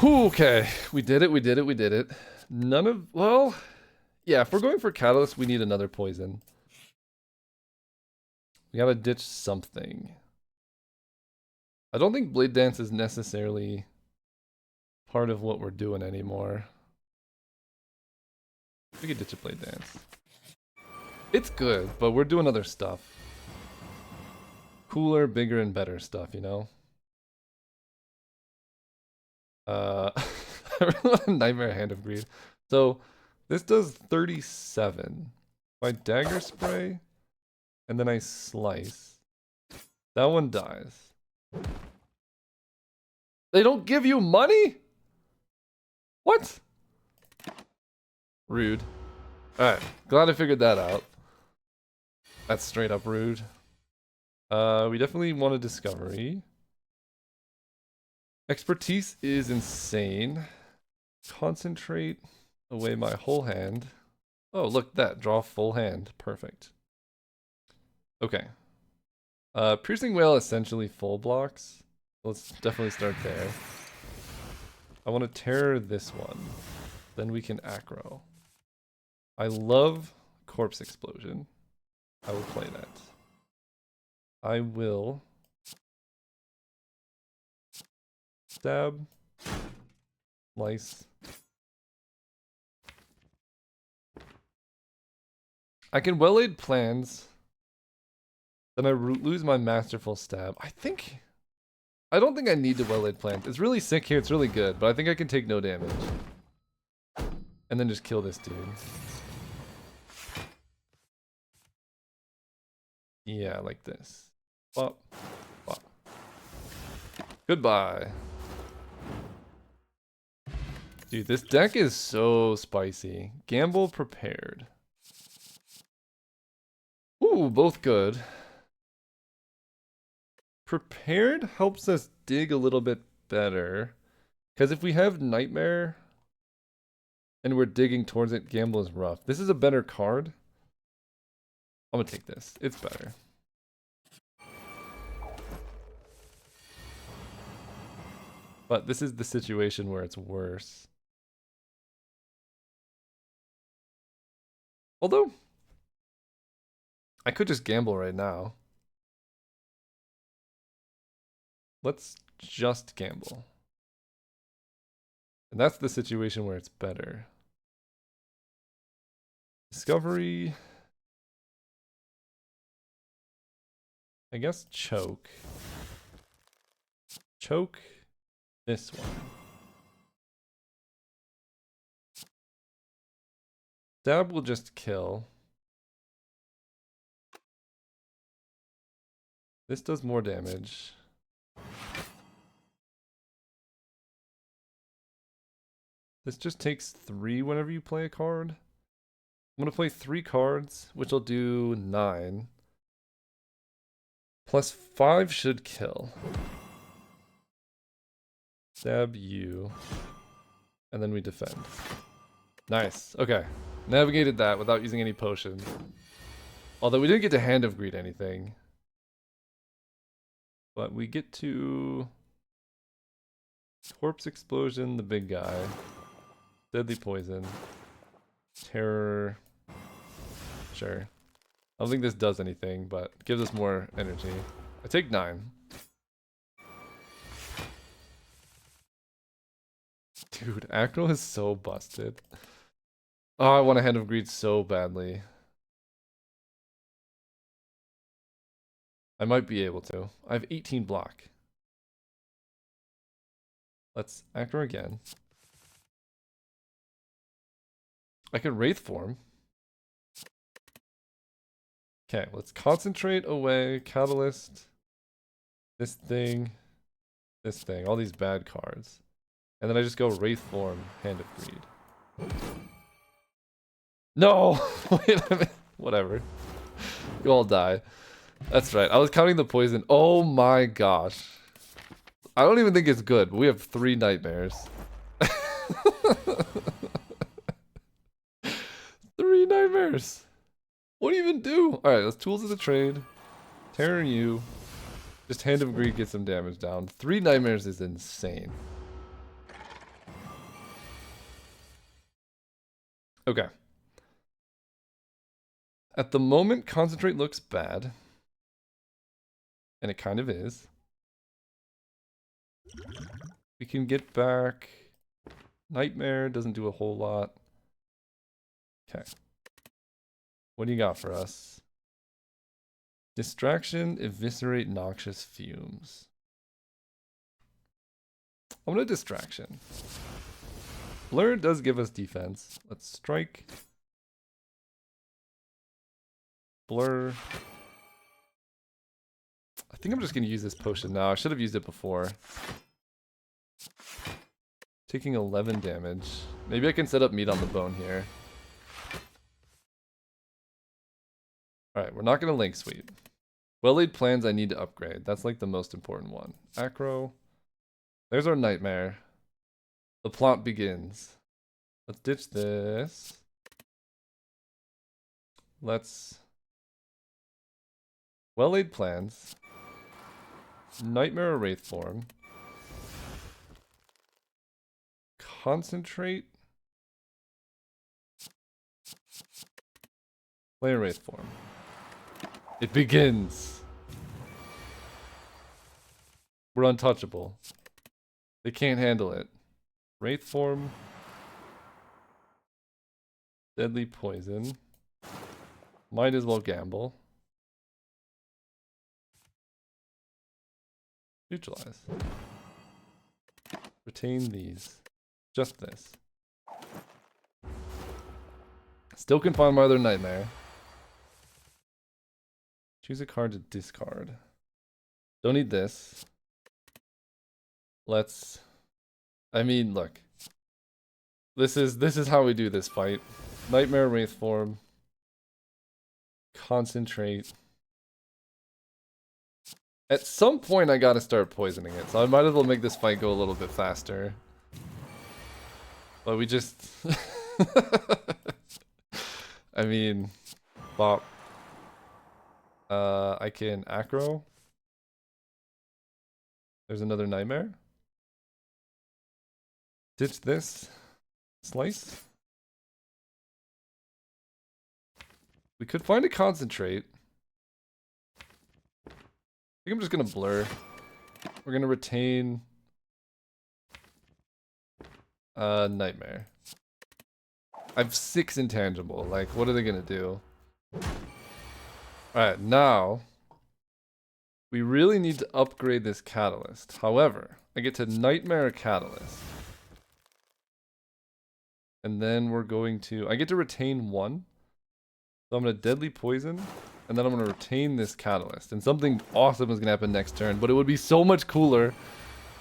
Okay, we did it, we did it, we did it. None of, well, yeah, if we're going for Catalyst, we need another poison. We gotta ditch something. I don't think Blade Dance is necessarily part of what we're doing anymore. We could ditch a Blade Dance. It's good, but we're doing other stuff. Cooler, bigger, and better stuff, you know? I really want a Nightmare Hand of Greed. So, this does 37. If I Dagger Spray, and then I Slice, that one dies. They don't give you money? What? Rude. Alright, glad I figured that out. That's straight up rude. We definitely want a Discovery. Expertise is insane. Concentrate away my whole hand. Oh, look at that. Draw full hand. Perfect. Okay. Piercing Whale essentially full blocks. Let's definitely start there. I want to tear this one. Then we can Acro. I love Corpse Explosion. I will play that. I will stab, slice. I can well-laid plans. Then I lose my Masterful Stab. I don't think I need to well-laid plans. It's really sick here. It's really good, but I think I can take no damage. And then just kill this dude. Yeah, like this. Bop, bop. Goodbye. Dude, this deck is so spicy. Gamble prepared. Ooh, both good. Prepared helps us dig a little bit better. Because if we have Nightmare and we're digging towards it, Gamble is rough. This is a better card. I'm gonna take this. It's better. But this is the situation where it's worse. Although, I could just gamble right now. Let's just gamble. And that's the situation where it's better. Discovery. I guess choke. Choke this one. Stab will just kill. This does more damage. This just takes 3 whenever you play a card. I'm going to play 3 cards, which will do 9. Plus 5 should kill. Stab you. And then we defend. Nice. Okay. Navigated that without using any potion. Although we didn't get to Hand of Greed anything. But we get to Corpse Explosion, the big guy. Deadly Poison. Terror. Sure. I don't think this does anything, but gives us more energy. I take 9. Dude, Acro is so busted. Oh, I want a Hand of Greed so badly. I might be able to. I have 18 block. Let's Acro again. I could Wraith form. Okay, let's concentrate away, Catalyst, this thing, all these bad cards. And then I just go Wraith form, Hand of Greed. No! Wait a minute. Whatever. You all die. That's right. I was counting the poison. Oh my gosh. I don't even think it's good, but we have 3 nightmares. 3 nightmares. What do you even do? Alright, let's Tools of the Trade. Terror you. Just Hand of Greed gets some damage down. 3 nightmares is insane. Okay. At the moment, Concentrate looks bad. And it kind of is. We can get back. Nightmare doesn't do a whole lot. Okay. What do you got for us? Distraction, eviscerate noxious fumes. I'm gonna Distraction. Blur does give us defense. Let's strike. Blur. I think I'm just gonna use this potion now. I should have used it before. Taking 11 damage. Maybe I can set up meat on the bone here. Alright, we're not gonna Link Sweep. Well-laid plans I need to upgrade. That's like the most important one. Acro. There's our Nightmare. The plot begins. Let's ditch this. Let's... Well-laid plans. Nightmare or Wraith form. Concentrate. Play a Wraith form. It begins. We're untouchable. They can't handle it. Wraith form. Deadly Poison. Might as well gamble. Neutralize. Retain these. Just this. Still can find my other Nightmare. Choose a card to discard. Don't need this. Let's... I mean, look. This is how we do this fight. Nightmare Wraith form. Concentrate. At some point, I gotta start poisoning it, so I might as well make this fight go a little bit faster. But we just... I mean... Bop. I can acro. There's another nightmare. Ditch this. Slice. We could find a concentrate. I think I'm just gonna blur. We're gonna retain nightmare. I have 6 intangible. Like, what are they gonna do? Alright, now we really need to upgrade this catalyst. However, I get to nightmare catalyst. And then we're going to... I get to retain 1. So I'm going to deadly poison. And then I'm going to retain this catalyst. And something awesome is going to happen next turn. But it would be so much cooler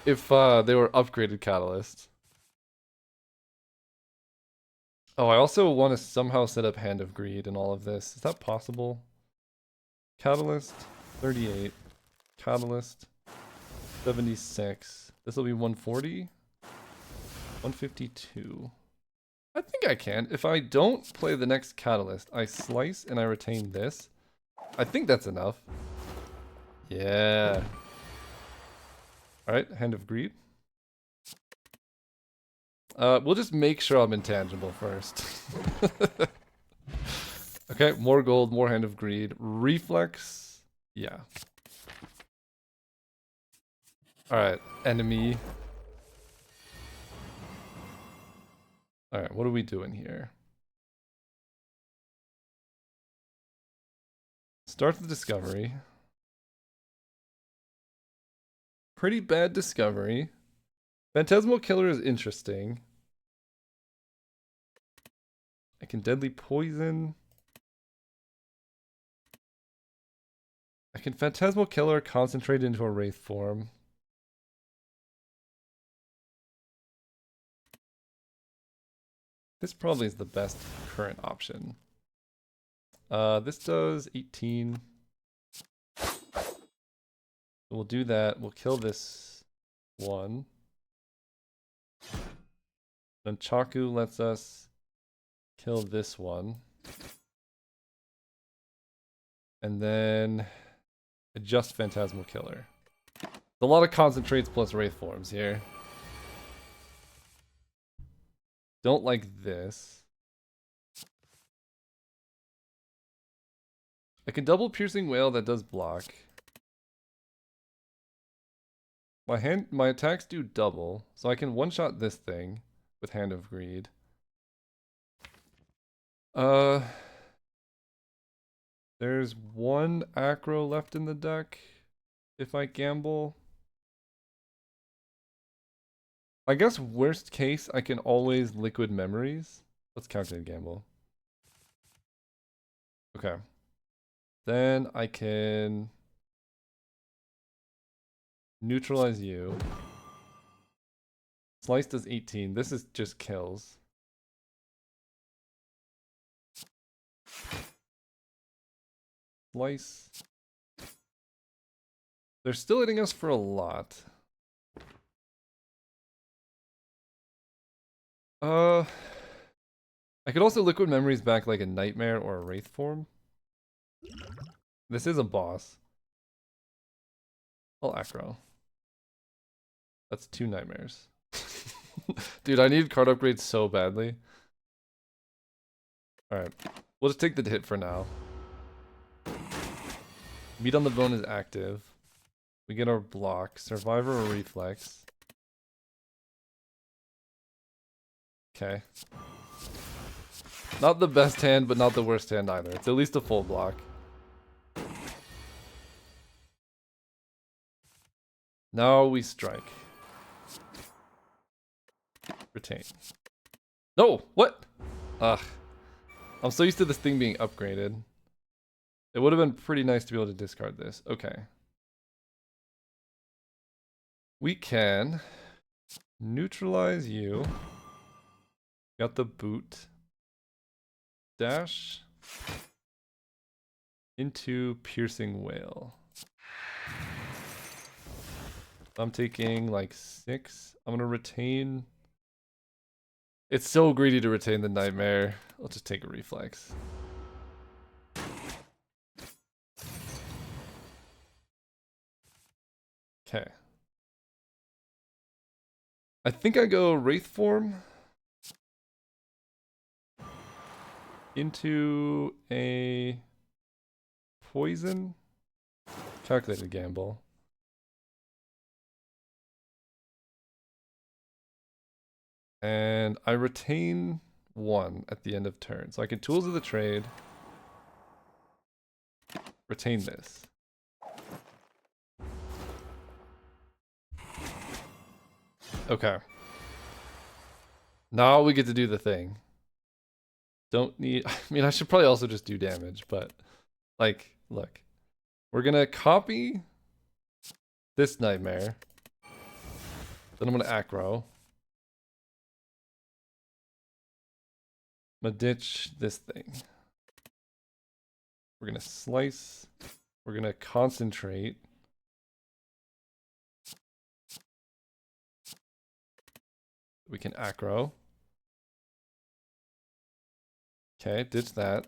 if they were upgraded catalysts. Oh, I also want to somehow set up Hand of Greed in all of this. Is that possible? Catalyst, 38. Catalyst, 76. This will be 140. 152. I think I can. If I don't play the next catalyst, I slice and I retain this. I think that's enough. Yeah. Alright, Hand of Greed. We'll just make sure I'm intangible first. Okay, more gold, more Hand of Greed. Reflex. Yeah. Alright, enemy. Alright, what are we doing here? Start the discovery. Pretty bad discovery. Phantasmal Killer is interesting. I can deadly poison. I can Phantasmal Killer concentrate into a Wraith form. This probably is the best current option. This does 18. We'll do that. We'll kill this one. Then Chaku lets us kill this one. And then adjust Phantasmal Killer. A lot of concentrates plus Wraith forms here. Don't like this. I can double Piercing Wail, that does block. My attacks do double, so I can one-shot this thing with Hand of Greed. There's one acro left in the deck. If I gamble. I guess worst case, I can always Liquid Memories. Let's calculate gamble. Okay. Then I can neutralize you. Slice does 18. This is just kills. Slice. They're still hitting us for a lot. I could also Liquid Memories back like a Nightmare or a Wraith form. This is a boss. I'll acro. That's 2 nightmares. Dude, I need card upgrades so badly. Alright. We'll just take the hit for now. Meat on the Bone is active. We get our block. Survivor or Reflex. Okay. Not the best hand, but not the worst hand either. It's at least a full block. Now we strike. Retain. No! What? Ugh. I'm so used to this thing being upgraded. It would have been pretty nice to be able to discard this. Okay. We can neutralize you. Got the boot. Dash into Piercing Wail. I'm taking like 6. I'm gonna retain. It's so greedy to retain the Nightmare. I'll just take a Reflex. Okay. I think I go Wraith Form into a Poison. Calculated gamble. And I retain 1 at the end of turn. So I can Tools of the Trade. Retain this. Okay. Now we get to do the thing. Don't need... I mean, I should probably also just do damage, but... Like, look. We're gonna copy this Nightmare. Then I'm gonna aggro. I'm gonna ditch this thing. We're gonna slice. We're gonna concentrate. We can aggro. Okay, ditch that.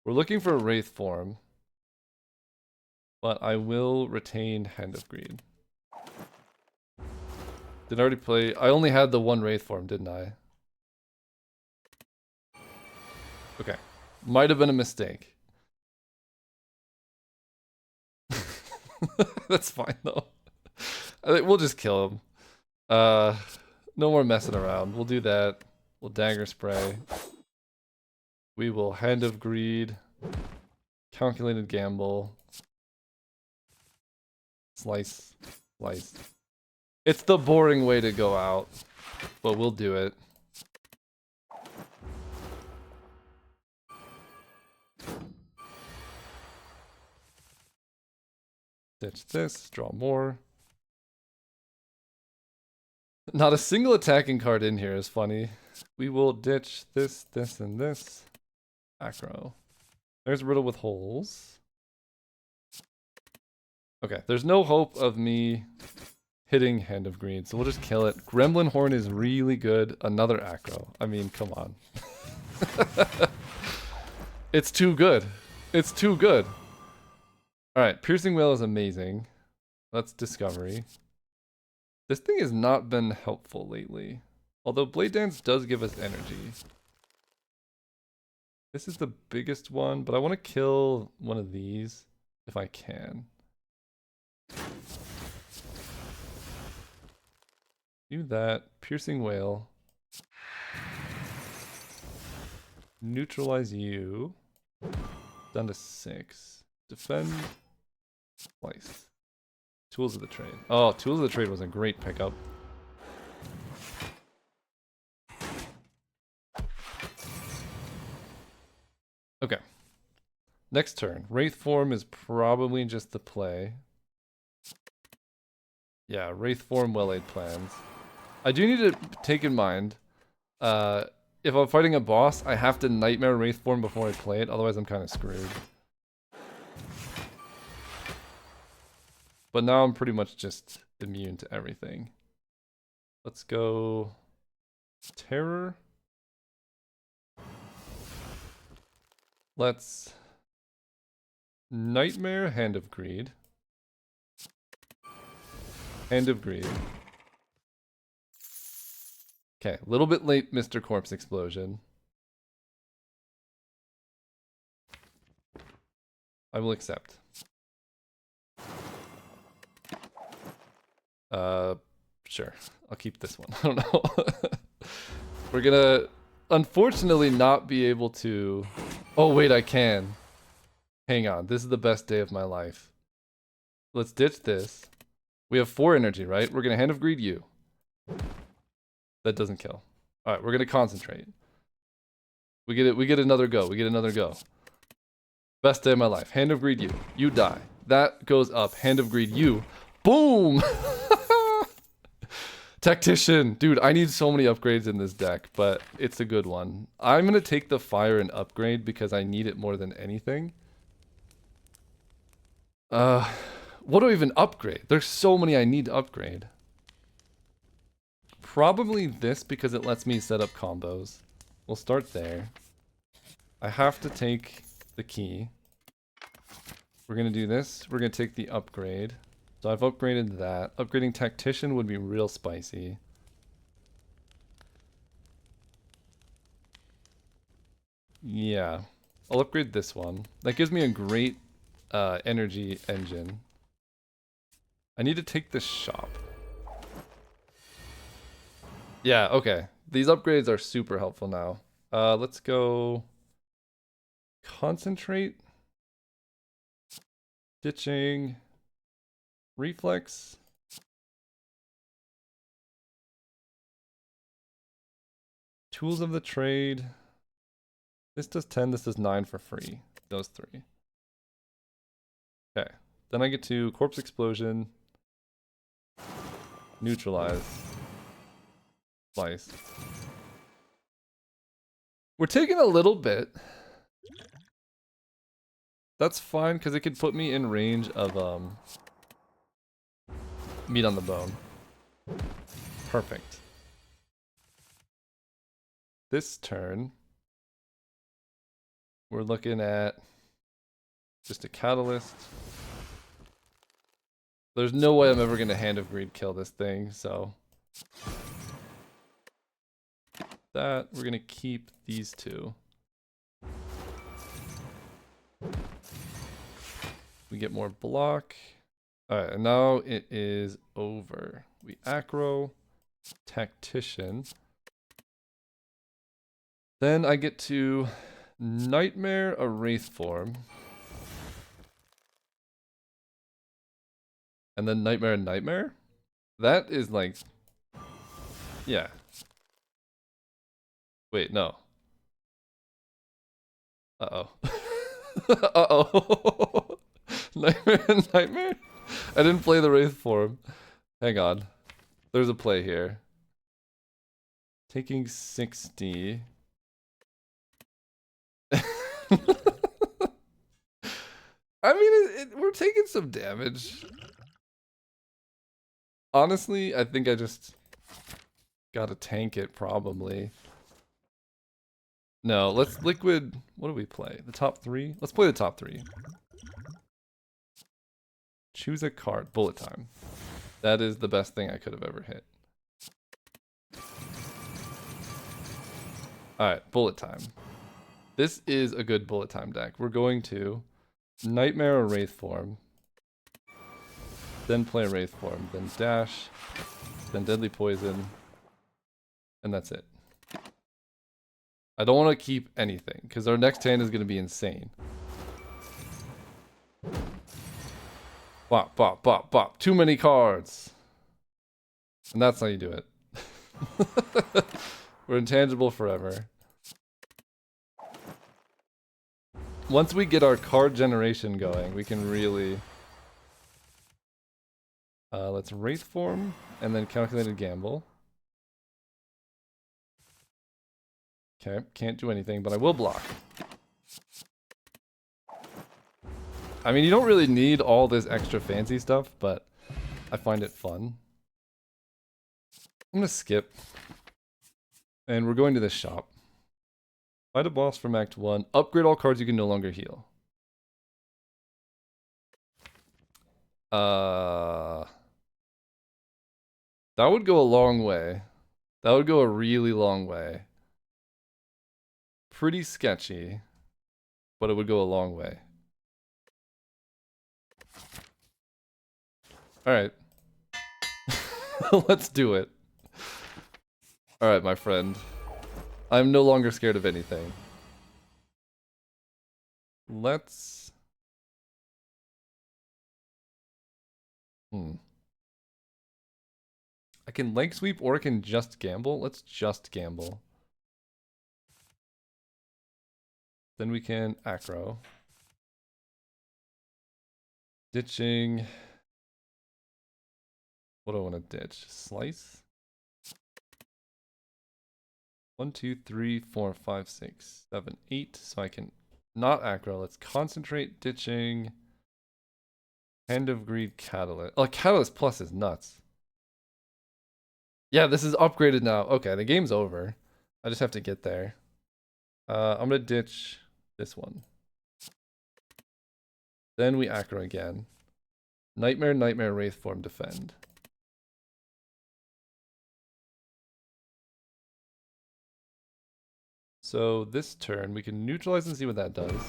We're looking for a Wraith form. But I will retain Hand of Greed. Did I already play? I only had the 1 Wraith form, didn't I? Okay. Might have been a mistake. That's fine though. I think we'll just kill him. No more messing around. We'll do that. We'll Dagger Spray. We will Hand of Greed. Calculated Gamble. Slice. Slice. It's the boring way to go out, but we'll do it. Ditch this, draw more. Not a single attacking card in here is funny. We will ditch this, this, and this. Acro. There's Riddle with Holes. Okay, there's no hope of me hitting Hand of Greed, so we'll just kill it. Gremlin Horn is really good. Another Acro. I mean, come on. It's too good. It's too good. Alright, Piercing Wail is amazing. That's Discovery. This thing has not been helpful lately. Although Blade Dance does give us energy. This is the biggest one, but I want to kill one of these if I can. Do that. Piercing Wail. Neutralize you. Down to 6. Defend. Slice. Tools of the Trade. Oh, Tools of the Trade was a great pickup. Okay. Next turn. Wraith Form is probably just the play. Yeah, Wraith Form well-laid plans. I do need to take in mind, if I'm fighting a boss, I have to Nightmare Wraith Form before I play it, otherwise I'm kind of screwed. But now I'm pretty much just immune to everything. Let's go Terror. Let's Nightmare Hand of Greed. Hand of Greed. Okay, a little bit late, Mr. Corpse Explosion. I will accept. Sure. I'll keep this one. I don't know. We're gonna, unfortunately, not be able to... Oh, wait, I can. Hang on. This is the best day of my life. Let's ditch this. We have 4 energy, right? We're gonna Hand of Greed you. That doesn't kill. Alright, we're gonna concentrate. We get it. We get another go. We get another go. Best day of my life. Hand of Greed you. You die. That goes up. Hand of Greed you. Boom! Tactician. Dude, I need so many upgrades in this deck, but it's a good one. I'm going to take the Fire and upgrade because I need it more than anything. What do I even upgrade? There's so many I need to upgrade. Probably this because it lets me set up combos. We'll start there. I have to take the key. We're going to do this. We're going to take the upgrade. So I've upgraded that. Upgrading Tactician would be real spicy. Yeah. I'll upgrade this one. That gives me a great energy engine. I need to take this shop. Yeah, okay. These upgrades are super helpful now. Let's go concentrate, ditching, reflex. Tools of the trade. This does 10, this does 9 for free. Those three. Okay. Then I get to corpse explosion, neutralize, slice. We're taking a little bit. That's fine because it could put me in range of meat on the bone. Perfect. This turn, we're looking at just a catalyst. There's no way I'm ever going to Hand of Greed kill this thing, so that we're going to keep these two. We get more block. Alright, and now it is over. We acro, tactician. Then I get to nightmare a wraith form. And then nightmare and nightmare? That is like... Yeah. Wait, no. Uh-oh. Uh-oh. Nightmare and nightmare? I didn't play the wraith form. Hang on. There's a play here. Taking 60. I mean, we're taking some damage. Honestly, I think I just gotta tank it, probably. No, let's liquid... What do we play? The top three? Let's play the top three. Choose a card. Bullet time. That is the best thing I could have ever hit. Alright, bullet time. This is a good bullet time deck. We're going to Nightmare or Wraith form. Then play Wraith form. Then dash. Then Deadly Poison. And that's it. I don't want to keep anything, because our next hand is going to be insane. Bop, bop, bop, bop. Too many cards. And that's how you do it. We're intangible forever. Once we get our card generation going, we can really... let's Wraith form, and then Calculated Gamble. Okay, can't do anything, but I will block. I mean, you don't really need all this extra fancy stuff, but I find it fun. I'm gonna skip. And we're going to this shop. Fight a boss from Act 1. Upgrade all cards you can no longer heal. That would go a long way. That would go a really long way. Pretty sketchy, but it would go a long way. Alright. Let's do it. Alright, my friend. I'm no longer scared of anything. Let's... I can leg sweep or I can just gamble. Let's just gamble. Then we can acro. Ditching. What do I want to ditch? Slice? 1, 2, 3, 4, 5, 6, 7, 8. So I can not acro. Let's concentrate ditching. Hand of Greed Catalyst. Oh, Catalyst Plus is nuts. Yeah, this is upgraded now. Okay, the game's over. I just have to get there. I'm gonna ditch this one. Then we Acro again. Nightmare, Nightmare, Wraith Form, Defend. So this turn, we can neutralize and see what that does.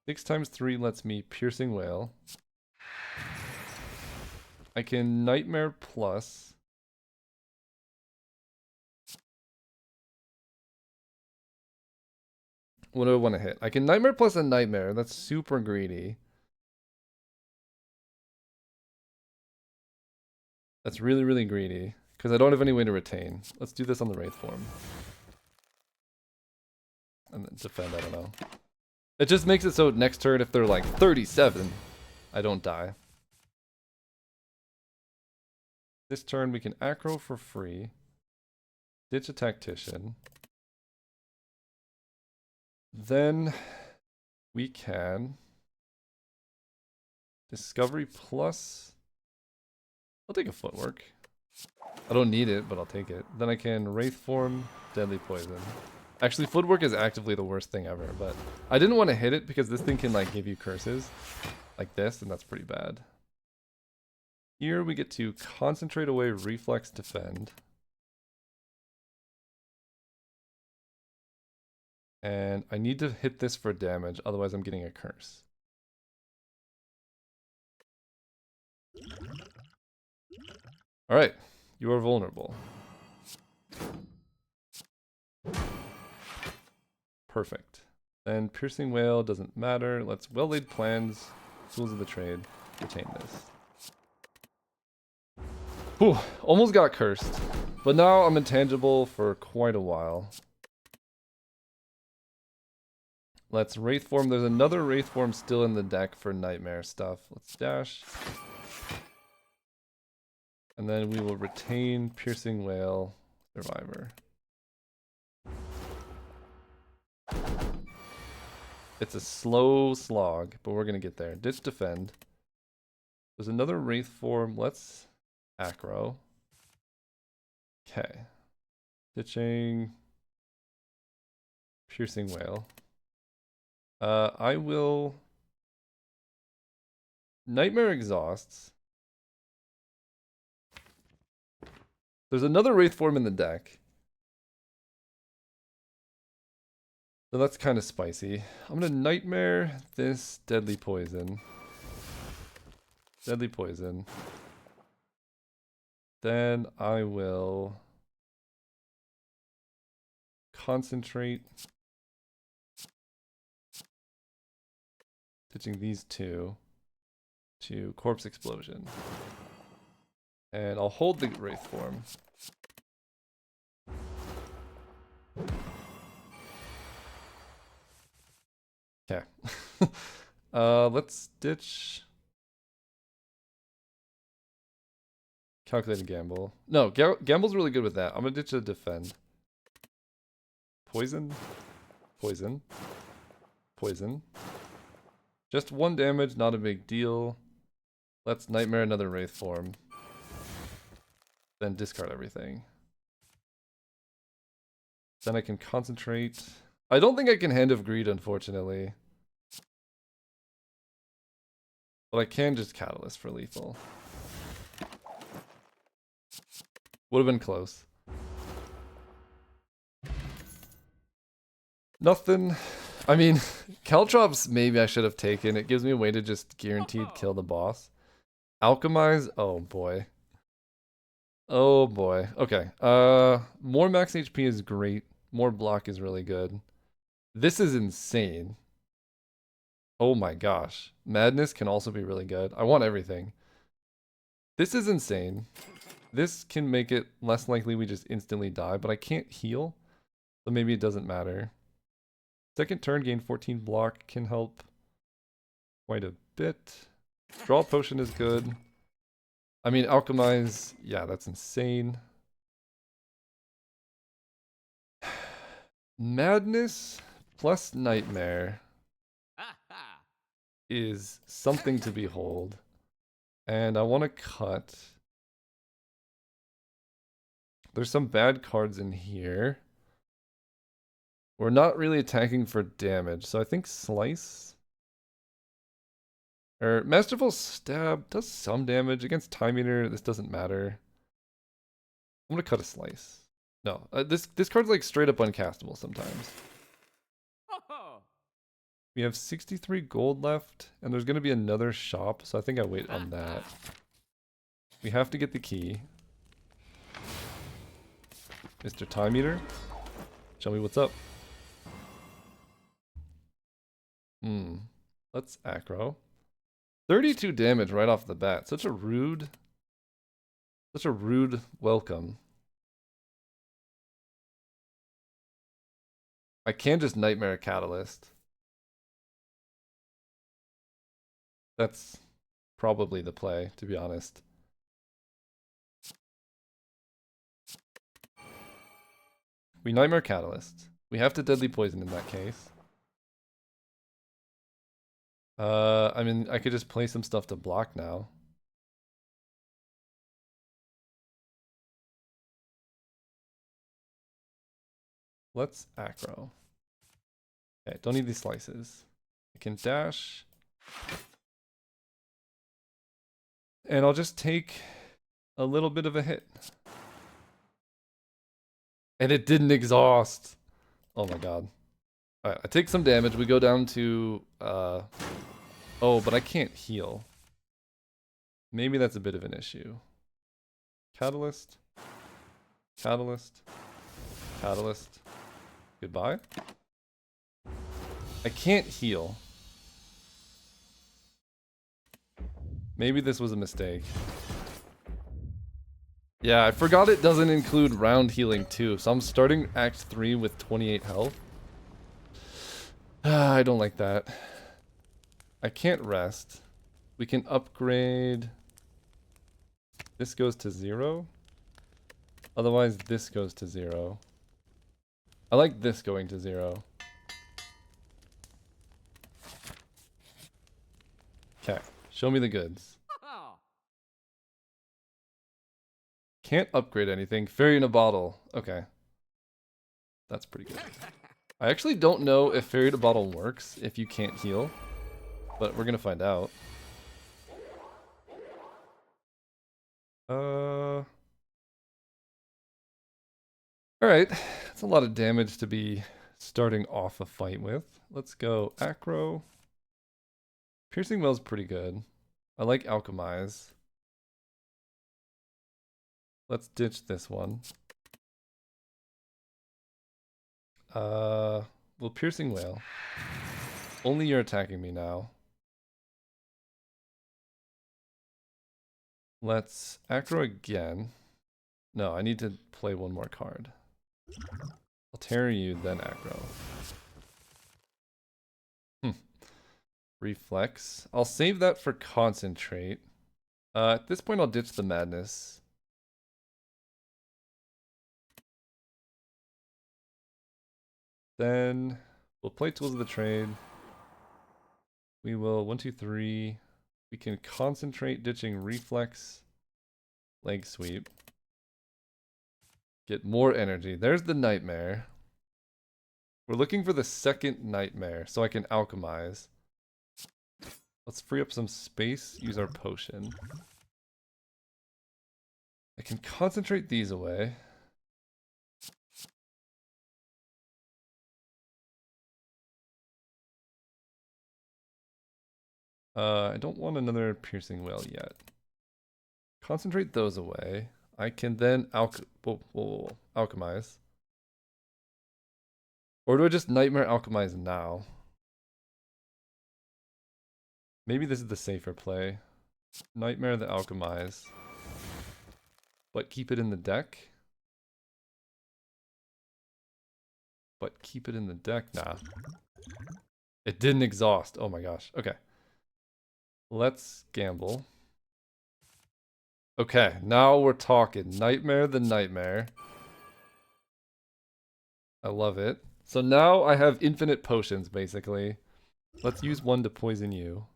6 times 3 lets me Piercing Wail. I can Nightmare Plus. What do I want to hit? I can Nightmare Plus a Nightmare. That's super greedy. That's really, really greedy. Because I don't have any way to retain. Let's do this on the Wraith form. And then defend, I don't know. It just makes it so next turn, if they're like 37, I don't die. This turn, we can Acro for free. Ditch a Tactician. Then we can Discovery Plus. I'll take a Footwork. I don't need it, but I'll take it. Then I can Wraith Form, Deadly Poison. Actually, Footwork is actively the worst thing ever, but I didn't want to hit it because this thing can like give you curses like this, and that's pretty bad. Here we get to Concentrate away, Reflex, Defend. And I need to hit this for damage, otherwise I'm getting a curse. Alright, you are vulnerable. Perfect. Then Piercing Wail doesn't matter. Let's Well-Laid Plans, Tools of the Trade, retain this. Whew, almost got cursed. But now I'm intangible for quite a while. Let's Wraith Form. There's another Wraith Form still in the deck for Nightmare stuff. Let's dash. And then we will retain Piercing Wail, Survivor. It's a slow slog, but we're going to get there. Ditch Defend. There's another Wraith Form. Let's Acro. Okay. Ditching Piercing Wail. I will Nightmare Exhausts. There's another Wraith Form in the deck. So that's kind of spicy. I'm gonna Nightmare this Deadly Poison. Deadly Poison. Then I will Concentrate. Ditching these two to Corpse Explosion. And I'll hold the Wraith Form. Okay. Let's ditch Calculated Gamble. No, Gamble's really good with that. I'm gonna ditch a Defend. Poison. Poison. Poison. Just 1 damage, not a big deal. Let's Nightmare another Wraith Form. Then discard everything. Then I can Concentrate. I don't think I can Hand of Greed, unfortunately. But I can just Catalyst for lethal. Would have been close. Nothing. I mean, Caltrops maybe I should have taken. It gives me a way to just guaranteed kill the boss. Alchemize? Oh boy. Oh boy. Okay. More max HP is great. More block is really good. This is insane. Oh my gosh. Madness can also be really good. I want everything. This is insane. This can make it less likely we just instantly die, but I can't heal. So maybe it doesn't matter. Second turn, gain 14 block can help quite a bit. Draw potion is good. I mean, alchemize, yeah, that's insane. Madness plus Nightmare. is something to behold. And I want to cut. There's some bad cards in here. We're not really attacking for damage, so I think Slice. Or Masterful Stab does some damage. Against Time Eater, this doesn't matter. I'm gonna cut a Slice. No, this card's like straight up uncastable sometimes. We have 63 gold left, and there's gonna be another shop, so I think I wait on that. We have to get the key. Mr. Time Eater, show me what's up. Let's aggro. 32 damage right off the bat. Such a rude welcome. I can just Nightmare Catalyst. That's probably the play, to be honest. We Nightmare Catalyst. We have to Deadly Poison in that case. I mean, I could just play some stuff to block now. Let's aggro. Okay, don't need these slices. I can dash. And I'll just take a little bit of a hit. And it didn't exhaust. Oh my god. Alright, I take some damage. We go down to... Oh, but I can't heal. Maybe that's a bit of an issue. Catalyst. Catalyst. Catalyst. Goodbye. I can't heal. Maybe this was a mistake. Yeah, I forgot it doesn't include round healing too, so I'm starting Act 3 with 28 health. I don't like that. I can't rest. We can upgrade. This goes to 0. Otherwise, this goes to 0. I like this going to 0. Okay, show me the goods. Can't upgrade anything. Fairy in a bottle. Okay. That's pretty good. I actually don't know if Fairy in a bottle works if you can't heal. But we're gonna find out. Alright. That's a lot of damage to be starting off a fight with. Let's go Acro. Piercing Well's pretty good. I like Alchemize. Let's ditch this one. Well, Piercing Wail. Only you're attacking me now. Let's Acro again. No, I need to play one more card. I'll Terror you, then Acro. Reflex. I'll save that for Concentrate. At this point, I'll ditch the Madness. Then we'll play Tools of the Trade. We will 1, 2, 3. We can Concentrate, ditching Reflex, Leg Sweep. Get more energy. There's the Nightmare. We're looking for the second Nightmare, so I can Alchemize. Let's free up some space, use our potion. I can concentrate these away. I don't want another Piercing Wail yet. Concentrate those away. I can then Alchemize. Or do I just Nightmare Alchemize now? Maybe this is the safer play. Nightmare the Alchemize. But keep it in the deck? But keep it in the deck? Nah. It didn't exhaust. Oh my gosh. Okay. Let's gamble. Okay, now we're talking. Nightmare the Nightmare. I love it. So now I have infinite potions, basically. Let's use one to poison you.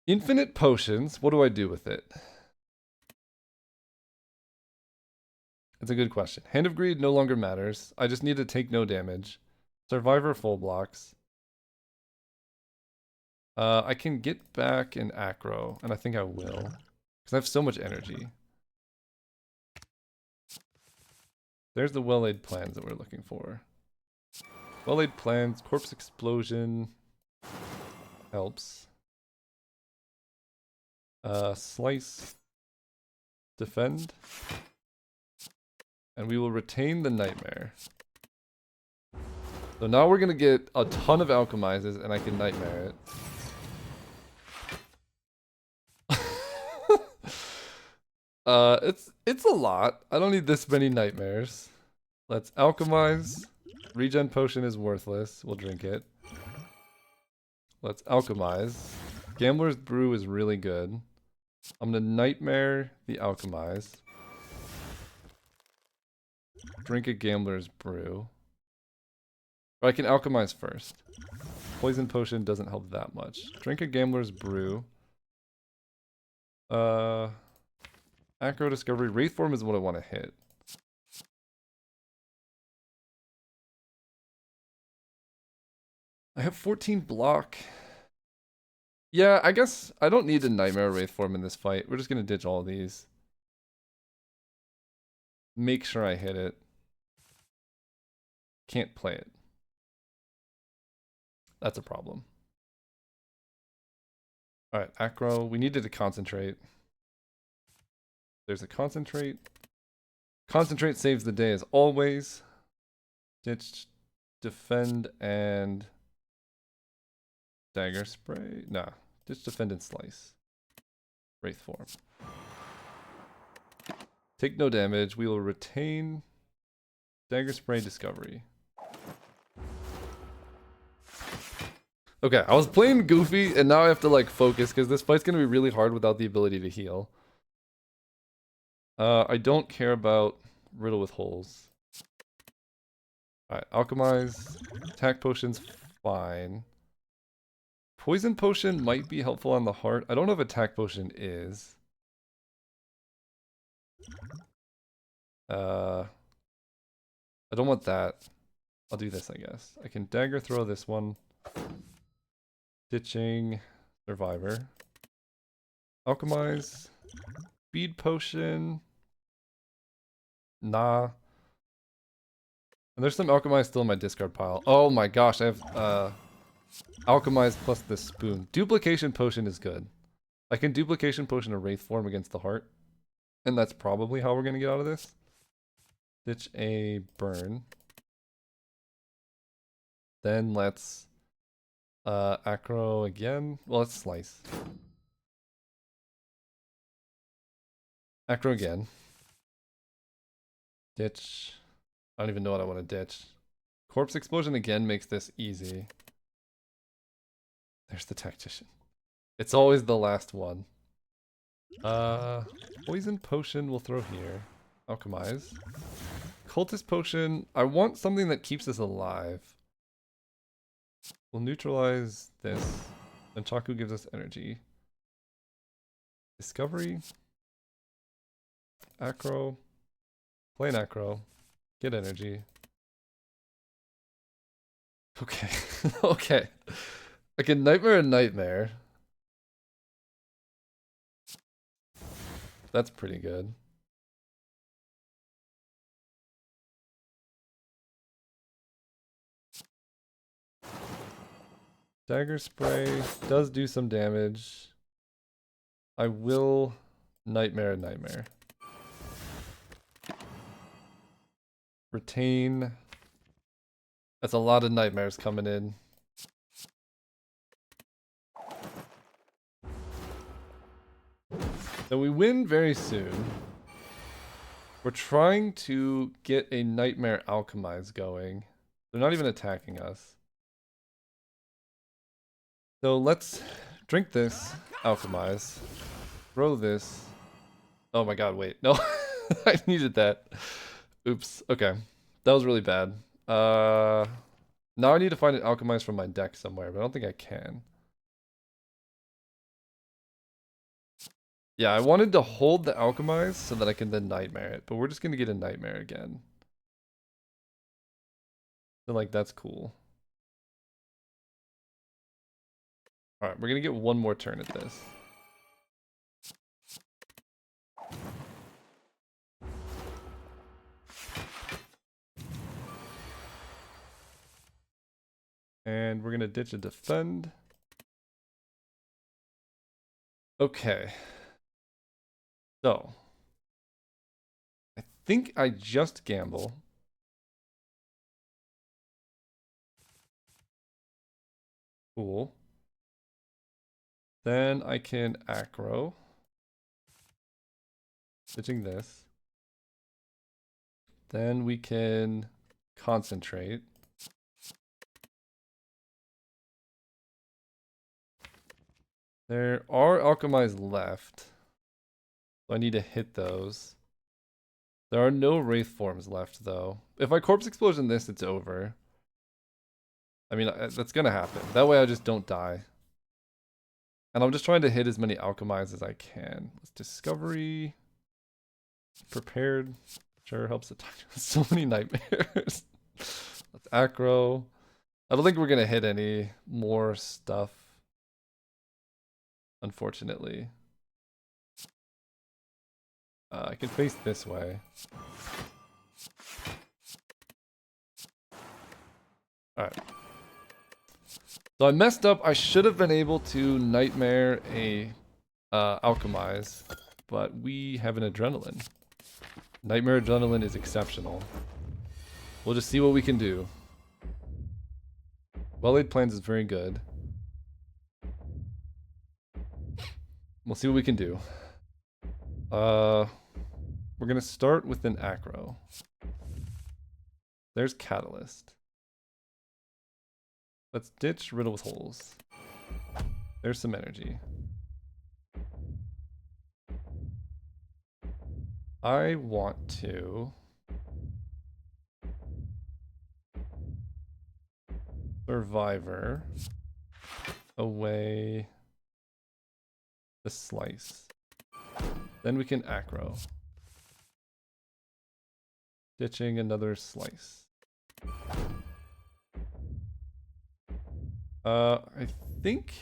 Infinite potions. What do I do with it? That's a good question. Hand of Greed no longer matters. I just need to take no damage. Survivor full blocks. I can get back in Acro, and I think I will. Because I have so much energy. There's the well-laid plans that we're looking for. Well-laid plans, corpse explosion helps. Slice, defend, and we will retain the nightmare. So now we're gonna get a ton of alchemizes, and I can nightmare it. It's a lot. I don't need this many nightmares. Let's alchemize. Regen potion is worthless. We'll drink it. Let's alchemize. Gambler's brew is really good. I'm gonna nightmare the alchemize. Drink a gambler's brew. Or I can alchemize first. Poison potion doesn't help that much. Drink a gambler's brew. Acro discovery. Wraith form is what I want to hit. I have 14 block. Yeah, I guess I don't need a nightmare wraith form in this fight. We're just gonna ditch all these. Make sure I hit it. Can't play it. That's a problem. Alright, Acro. We needed to concentrate. There's a concentrate. Concentrate saves the day as always. Ditch, defend, and dagger spray. Nah, ditch, defend, and slice. Wraith form. Take no damage. We will retain dagger spray discovery. Okay, I was playing goofy, and now I have to like focus because this fight's gonna be really hard without the ability to heal. I don't care about riddle with holes. Alright, alchemize. Attack potion's fine. Poison potion might be helpful on the heart. I don't know if attack potion is. I don't want that. I'll do this, I guess. I can dagger throw this one. Ditching. Survivor. Alchemize. Speed potion. Nah. And there's some alchemize still in my discard pile. Oh my gosh, I have alchemize plus the spoon. Duplication potion is good. I can duplication potion a wraith form against the heart. And that's probably how we're gonna get out of this. Ditch a burn. Then let's acro again. Well, let's slice. Acro again. Ditch. I don't even know what I want to ditch. Corpse explosion again makes this easy. There's the tactician. It's always the last one. Poison potion we'll throw here. Alchemize. Cultist potion. I want something that keeps us alive. We'll neutralize this. And Chaku gives us energy. Discovery. Acro. Play an acro. Get energy. Okay. Okay. I can nightmare a nightmare. That's pretty good. Dagger spray does do some damage. I will nightmare a nightmare. Retain. That's a lot of nightmares coming in. So we win very soon. We're trying to get a nightmare alchemize going. They're not even attacking us. So let's drink this, alchemize, throw this. Oh my god, wait, no, I needed that. Oops, okay, that was really bad. Now I need to find an alchemize from my deck somewhere, but I don't think I can. Yeah, I wanted to hold the Alchemize so that I can then Nightmare it, but we're just gonna get a Nightmare again. So like, that's cool. Alright, we're gonna get one more turn at this. And we're gonna ditch a defend. Okay. So. I think I just gamble. Cool. Then I can aggro. Ditching this. Then we can concentrate. There are alchemies left. So I need to hit those. There are no wraith forms left though. If I corpse explosion this, it's over. I mean, that's gonna happen. That way I just don't die. And I'm just trying to hit as many alchemies as I can. Let's discovery. Prepared. Sure helps a ton. So many nightmares. Let's acro. I don't think we're gonna hit any more stuff. Unfortunately. I can face this way. Alright. So I messed up. I should have been able to nightmare a alchemize, but we have an adrenaline. Nightmare adrenaline is exceptional. We'll just see what we can do. Well-laid plans is very good. We'll see what we can do. We're gonna start with an acro. There's Catalyst. Let's ditch Riddle with Holes. There's some energy. I want to Survivor away the slice. Then we can acro. Ditching another slice. I think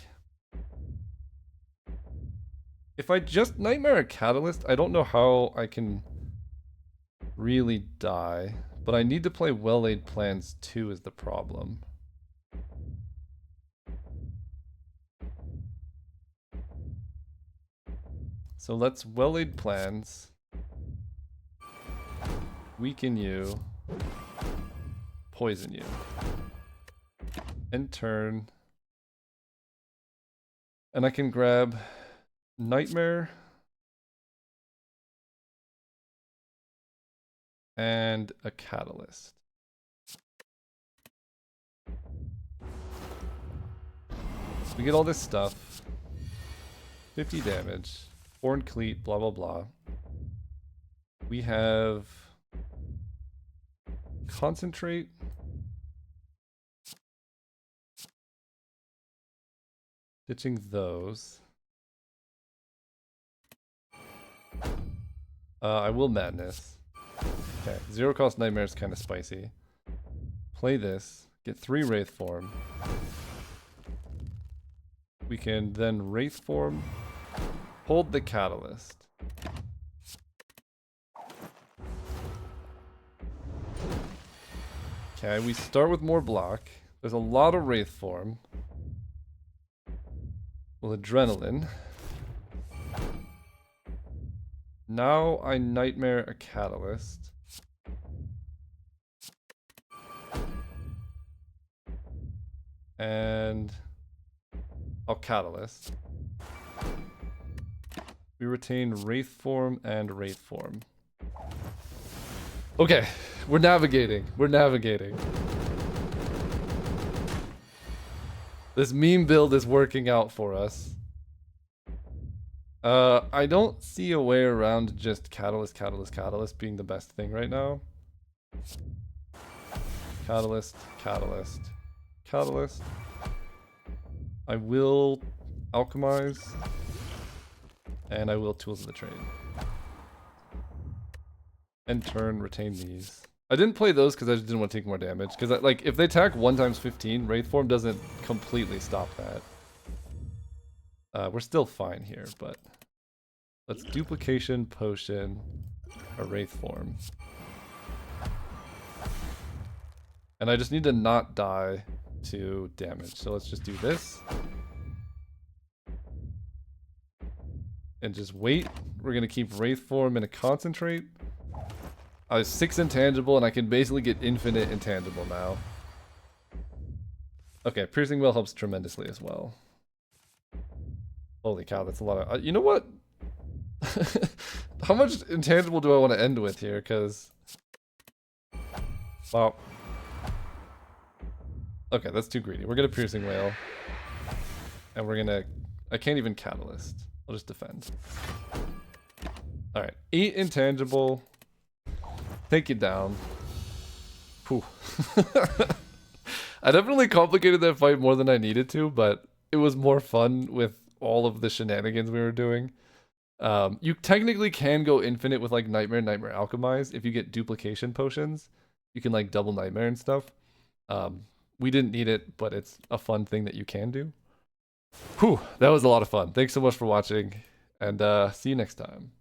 if I just Nightmare a Catalyst, I don't know how I can really die, but I need to play Well-Laid Plans too is the problem. So let's Well-Laid Plans. Weaken you. Poison you. End turn. And I can grab Nightmare. And a Catalyst. We get all this stuff. 50 damage. Foreign Cleat, blah blah blah. We have Concentrate. Ditching those. I will Madness. Okay, zero cost Nightmare is kind of spicy. Play this. Get 3 Wraith Form. We can then Wraith Form. Hold the Catalyst. Okay, we start with more block. There's a lot of Wraith Form. Well, Adrenaline. Now I Nightmare a Catalyst. And I'll Catalyst. We retain Wraith Form and Wraith Form. Okay, we're navigating. We're navigating. This meme build is working out for us. I don't see a way around just Catalyst, Catalyst, Catalyst being the best thing right now. Catalyst, Catalyst, Catalyst. I will Alchemize And I will Tools of the Trade. End turn, retain these. I didn't play those because I just didn't want to take more damage. Because like if they attack 1 times 15, Wraith Form doesn't completely stop that. We're still fine here, but let's Duplication, Potion, a Wraith Form. And I just need to not die to damage. So let's just do this. And just wait. We're going to keep Wraith Form in a Concentrate. I was 6 intangible, and I can basically get infinite intangible now. Okay, Piercing Well helps tremendously as well. Holy cow, that's a lot of... you know what? How much intangible do I want to end with here? Because... wow. Okay, that's too greedy. We're going to Piercing Whale. And we're going to... I can't even Catalyst. I'll just defend. Alright, 8 intangible... take it down. Whew. I definitely complicated that fight more than I needed to, but it was more fun with all of the shenanigans we were doing. You technically can go infinite with like Nightmare Alchemize. If you get duplication potions, you can like double Nightmare and stuff. We didn't need it, but it's a fun thing that you can do. Whew, that was a lot of fun. Thanks so much for watching, and see you next time.